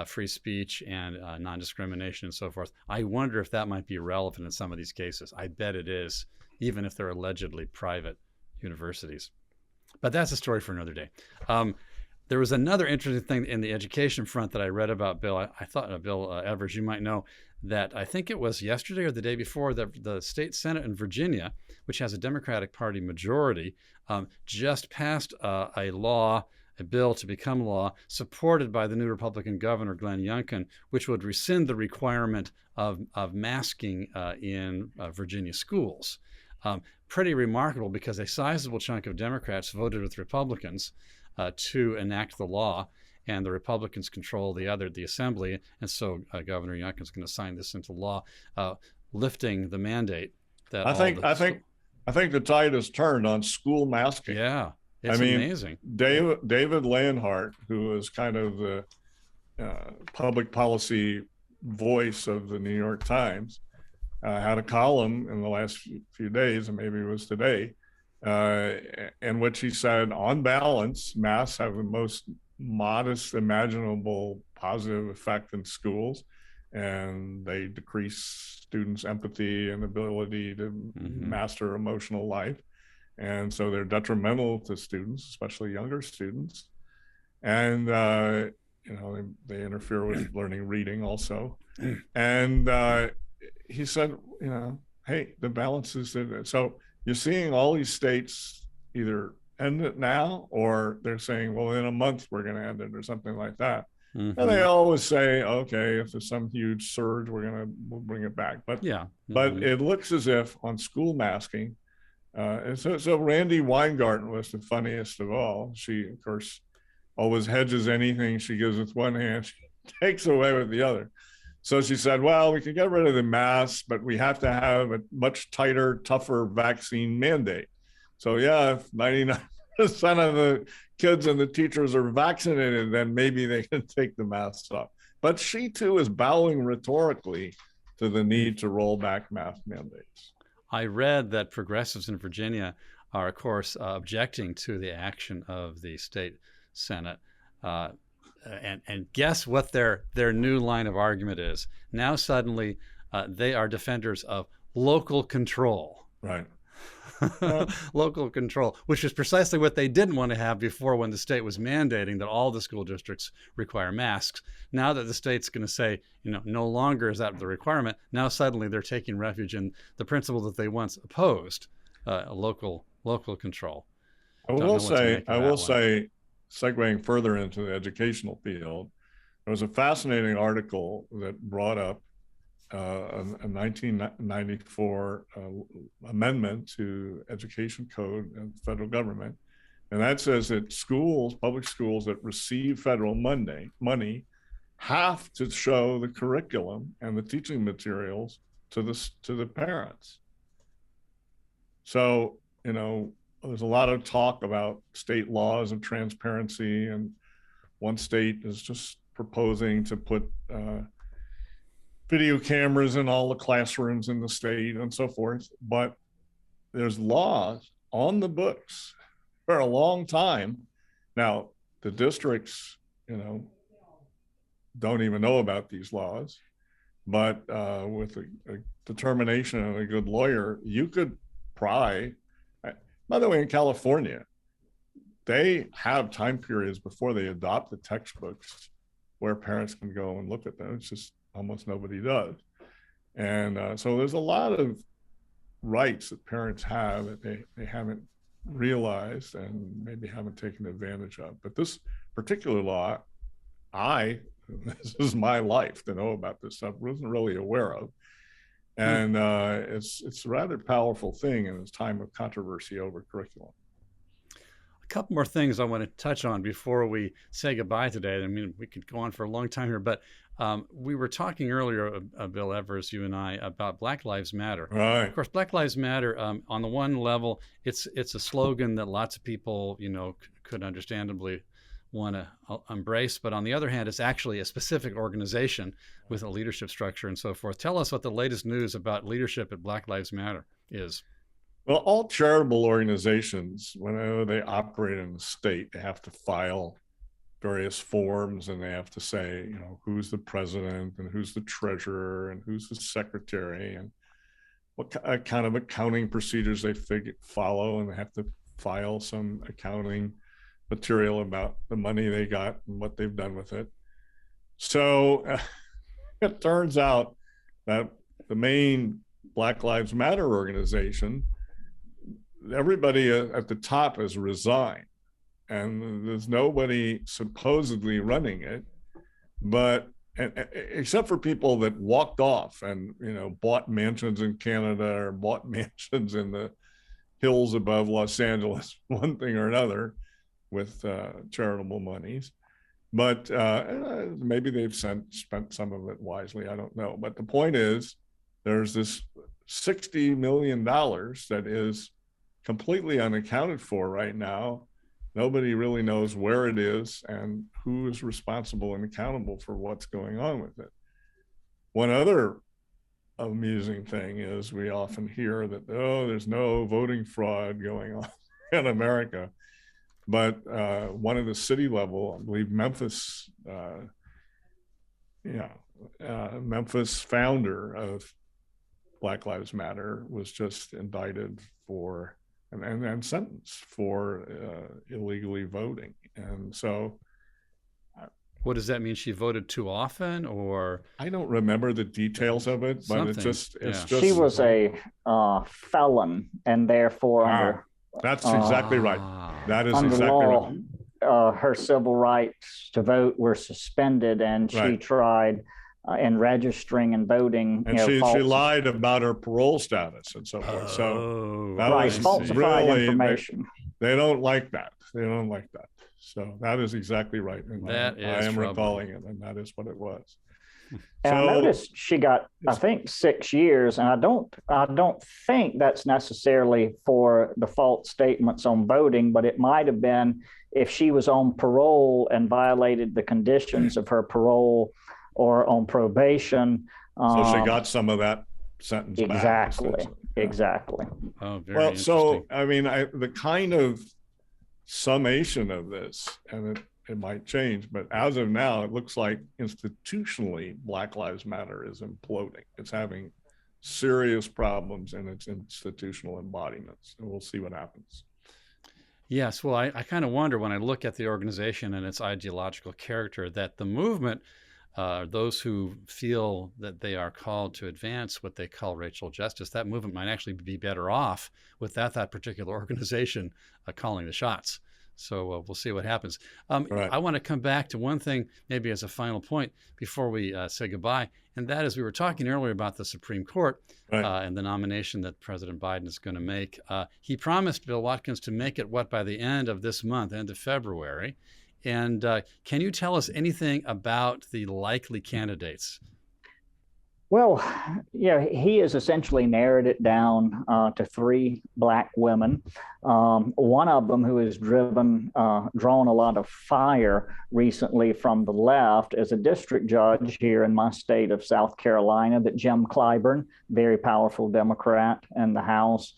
free speech and non-discrimination and so forth. I wonder if that might be relevant in some of these cases. I bet it is, even if they're allegedly private universities. But that's a story for another day. There was another interesting thing in the education front that I read about, Bill. I thought, Bill Evers, you might know that I think it was yesterday or the day before that the state Senate in Virginia, which has a Democratic Party majority, just passed a bill to become law, supported by the new Republican governor, Glenn Youngkin, which would rescind the requirement of masking in Virginia schools. Pretty remarkable, because a sizable chunk of Democrats voted with Republicans to enact the law, and the Republicans control the assembly, and so Governor Youngkin's going to sign this into law, lifting the mandate. That I think the tide has turned on school masking. Yeah, it's amazing. David Leonhardt, who is kind of the public policy voice of the New York Times, had a column in the last few days, and maybe it was today, in which he said, on balance, masks have the most modest imaginable positive effect in schools, and they decrease students' empathy and ability to master emotional life. And so they're detrimental to students, especially younger students. And, they interfere with learning reading also. And he said, hey, the balance is there. So you're seeing all these states either end it now, or they're saying, well, in a month we're going to end it, or something like that. And they always say, okay, if there's some huge surge, we'll bring it back. But but it looks as if on school masking, and so Randy Weingarten was the funniest of all. She, of course, always hedges anything she gives with one hand, she takes away with the other. So she said, well, we can get rid of the masks, but we have to have a much tighter, tougher vaccine mandate. So yeah, if 99% of the kids and the teachers are vaccinated, then maybe they can take the masks off. But she too is bowing rhetorically to the need to roll back mask mandates. I read that progressives in Virginia are, of course, objecting to the action of the state Senate. And guess what their new line of argument is? Now suddenly they are defenders of local control. Right. Local control, which is precisely what they didn't want to have before, when the state was mandating that all the school districts require masks. Now that the state's going to say, no longer is that the requirement, now suddenly they're taking refuge in the principle that they once opposed, local control. I will say, segueing further into the educational field, there was a fascinating article that brought up a 1994 amendment to education code and federal government. And that says that schools, public schools that receive federal money have to show the curriculum and the teaching materials to the parents. So, there's a lot of talk about state laws and transparency, and one state is just proposing to put video cameras in all the classrooms in the state and so forth. But there's laws on the books for a long time. Now, the districts, don't even know about these laws, but with a determination and a good lawyer, you could pry. By the way, in California, they have time periods before they adopt the textbooks where parents can go and look at them. It's just almost nobody does. And so there's a lot of rights that parents have that they haven't realized and maybe haven't taken advantage of. But this particular law, this is my life to know about this stuff, wasn't really aware of. And it's a rather powerful thing in this time of controversy over curriculum. A couple more things I want to touch on before we say goodbye today. I mean, we could go on for a long time here, but we were talking earlier, Bill Evers, you and I, about Black Lives Matter. Right. Of course, Black Lives Matter, on the one level, it's a slogan that lots of people, could understandably want to embrace. But on the other hand, it's actually a specific organization with a leadership structure and so forth. Tell us what the latest news about leadership at Black Lives Matter is. Well, all charitable organizations, whenever they operate in the state, they have to file various forms, and they have to say, who's the president and who's the treasurer and who's the secretary and what kind of accounting procedures they follow, and they have to file some accounting material about the money they got and what they've done with it. So it turns out that the main Black Lives Matter organization, everybody at the top has resigned, and there's nobody supposedly running it, but except for people that walked off and bought mansions in Canada or bought mansions in the hills above Los Angeles, one thing or another, with charitable monies. But maybe they've spent some of it wisely, I don't know. But the point is, there's this $60 million that is completely unaccounted for right now. Nobody really knows where it is and who is responsible and accountable for what's going on with it. One other amusing thing is we often hear that, there's no voting fraud going on in America. But one of the city level, I believe Memphis, Memphis founder of Black Lives Matter was just indicted for and sentenced for illegally voting. And so, what does that mean? She voted too often, or? I don't remember the details of it, but it's just she was a felon, and therefore under. That's exactly right. That is under exactly law, right. Her civil rights to vote were suspended, and she tried in registering and voting. And she lied about her parole status and so forth. So that was falsified information. They don't like that. They don't like that. So that is exactly right. And I am recalling it, and that is what it was. And I noticed she got, I think, 6 years, and I don't think that's necessarily for the false statements on voting, but it might have been if she was on parole and violated the conditions of her parole or on probation. So she got some of that sentence back. Exactly. Oh, very well, interesting. so I mean, the kind of summation of this, and it might change, but as of now, it looks like institutionally Black Lives Matter is imploding. It's having serious problems in its institutional embodiments, and we'll see what happens. Yes, well, I kind of wonder when I look at the organization and its ideological character that the movement, those who feel that they are called to advance what they call racial justice, that movement might actually be better off without that particular organization calling the shots. So we'll see what happens. I want to come back to one thing, maybe as a final point before we say goodbye, and that is we were talking earlier about the Supreme Court and the nomination that President Biden is going to make. He promised, Bill Watkins, to make it by the end of this month, end of February. And can you tell us anything about the likely candidates? Well, yeah, he has essentially narrowed it down to 3 Black women. One of them who has drawn a lot of fire recently from the left is a district judge here in my state of South Carolina that Jim Clyburn, very powerful Democrat in the House,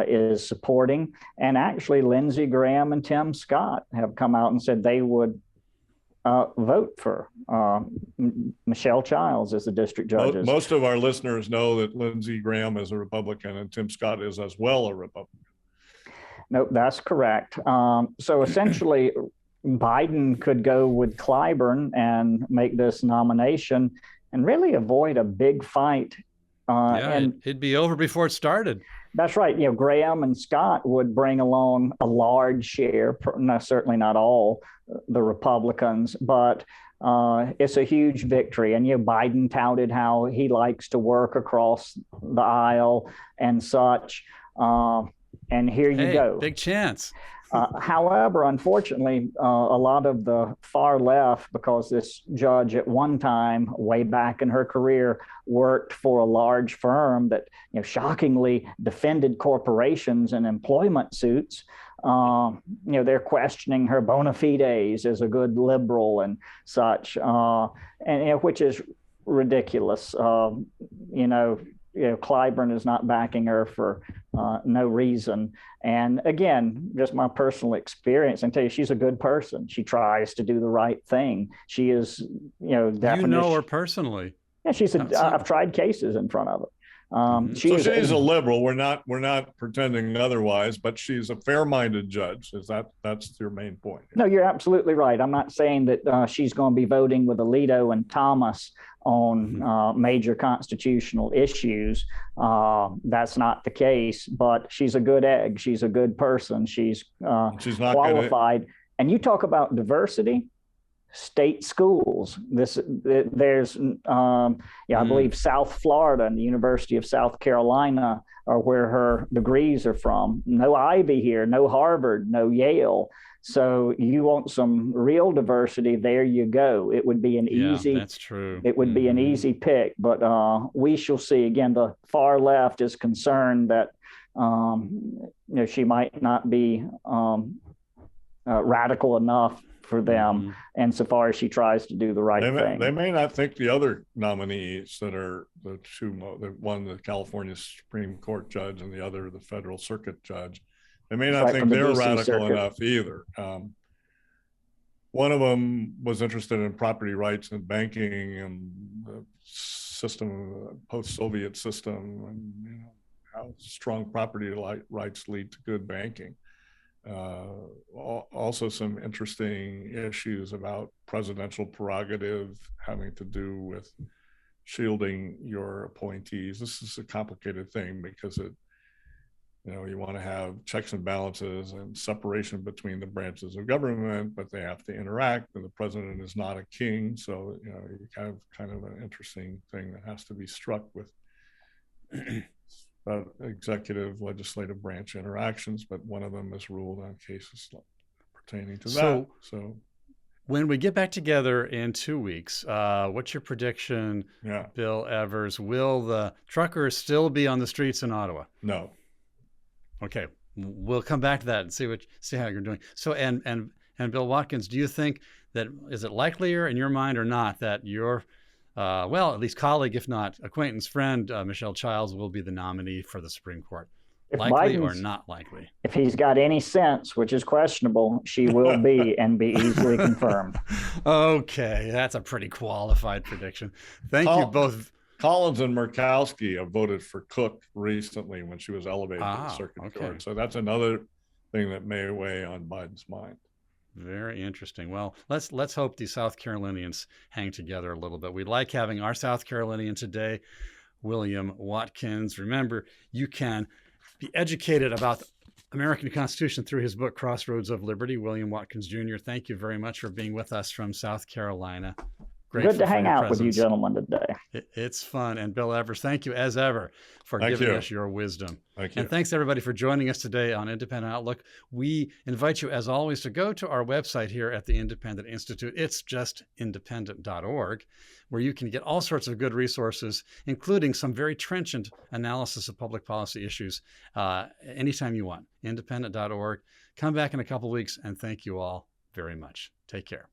is supporting. And actually, Lindsey Graham and Tim Scott have come out and said they would vote for Michelle Childs as the district judge. Most of our listeners know that Lindsey Graham is a Republican and Tim Scott is as well a Republican. No, that's correct. So essentially, Biden could go with Clyburn and make this nomination and really avoid a big fight And it'd be over before it started. that's right. Graham and Scott would bring along a large share, certainly not all the Republicans, but it's a huge victory. And Biden touted how he likes to work across the aisle and such. And here you go. Big chance. However, unfortunately, a lot of the far left, because this judge at one time, way back in her career, worked for a large firm that shockingly defended corporations in employment suits. They're questioning her bona fides as a good liberal and such, and which is ridiculous. Clyburn is not backing her for no reason. And again, just my personal experience, I can tell you, she's a good person. She tries to do the right thing. She is, definitely. You know her personally. Yeah, I've tried cases in front of her. She's a liberal. We're not pretending otherwise, but she's a fair-minded judge. That's your main point? No, you're absolutely right. I'm not saying that she's going to be voting with Alito and Thomas on major constitutional issues. That's not the case. But she's a good egg. She's a good person. She's not qualified. And you talk about diversity. State schools. There's I believe South Florida and the University of South Carolina are where her degrees are from. No Ivy here, no Harvard, no Yale. So you want some real diversity, there you go. It would be an easy. That's true. It would be an easy pick, but we shall see. Again, the far left is concerned that she might not be radical enough for them, and so far as she tries to do the right thing. They may not think the other nominees that are the two, one the California Supreme Court judge and the other the Federal Circuit judge, they may not think they're radical enough either. One of them was interested in property rights and banking and the system, post-Soviet system, and how strong property rights lead to good banking. Also some interesting issues about presidential prerogative having to do with shielding your appointees. This is a complicated thing because you want to have checks and balances and separation between the branches of government, but they have to interact, and the president is not a king. So, you kind of an interesting thing that has to be struck with executive legislative branch interactions, but one of them is ruled on cases pertaining to that. So when we get back together in 2 weeks, what's your prediction, Bill Evers? Will the truckers still be on the streets in Ottawa? No. Okay, we'll come back to that and see how you're doing. So, and Bill Watkins, do you think that, is it likelier in your mind or not that your at least colleague, if not acquaintance, friend, Michelle Childs will be the nominee for the Supreme Court? Likely or not likely? If he's got any sense, which is questionable, she will be and be easily confirmed. Okay, that's a pretty qualified prediction. Thank you both. Collins and Murkowski have voted for Cook recently when she was elevated to the circuit court. So that's another thing that may weigh on Biden's mind. Very interesting. Well, let's hope the South Carolinians hang together a little bit. We like having our South Carolinian today, William Watkins. Remember, you can be educated about the American Constitution through his book, Crossroads of Liberty. William Watkins Jr., thank you very much for being with us from South Carolina. Good to hang out with you gentlemen today. It's fun. And Bill Evers, thank you as ever for giving us your wisdom. Thank you. And thanks everybody for joining us today on Independent Outlook. We invite you, as always, to go to our website here at the Independent Institute. It's just independent.org, where you can get all sorts of good resources, including some very trenchant analysis of public policy issues anytime you want. Independent.org. Come back in a couple of weeks, and thank you all very much. Take care.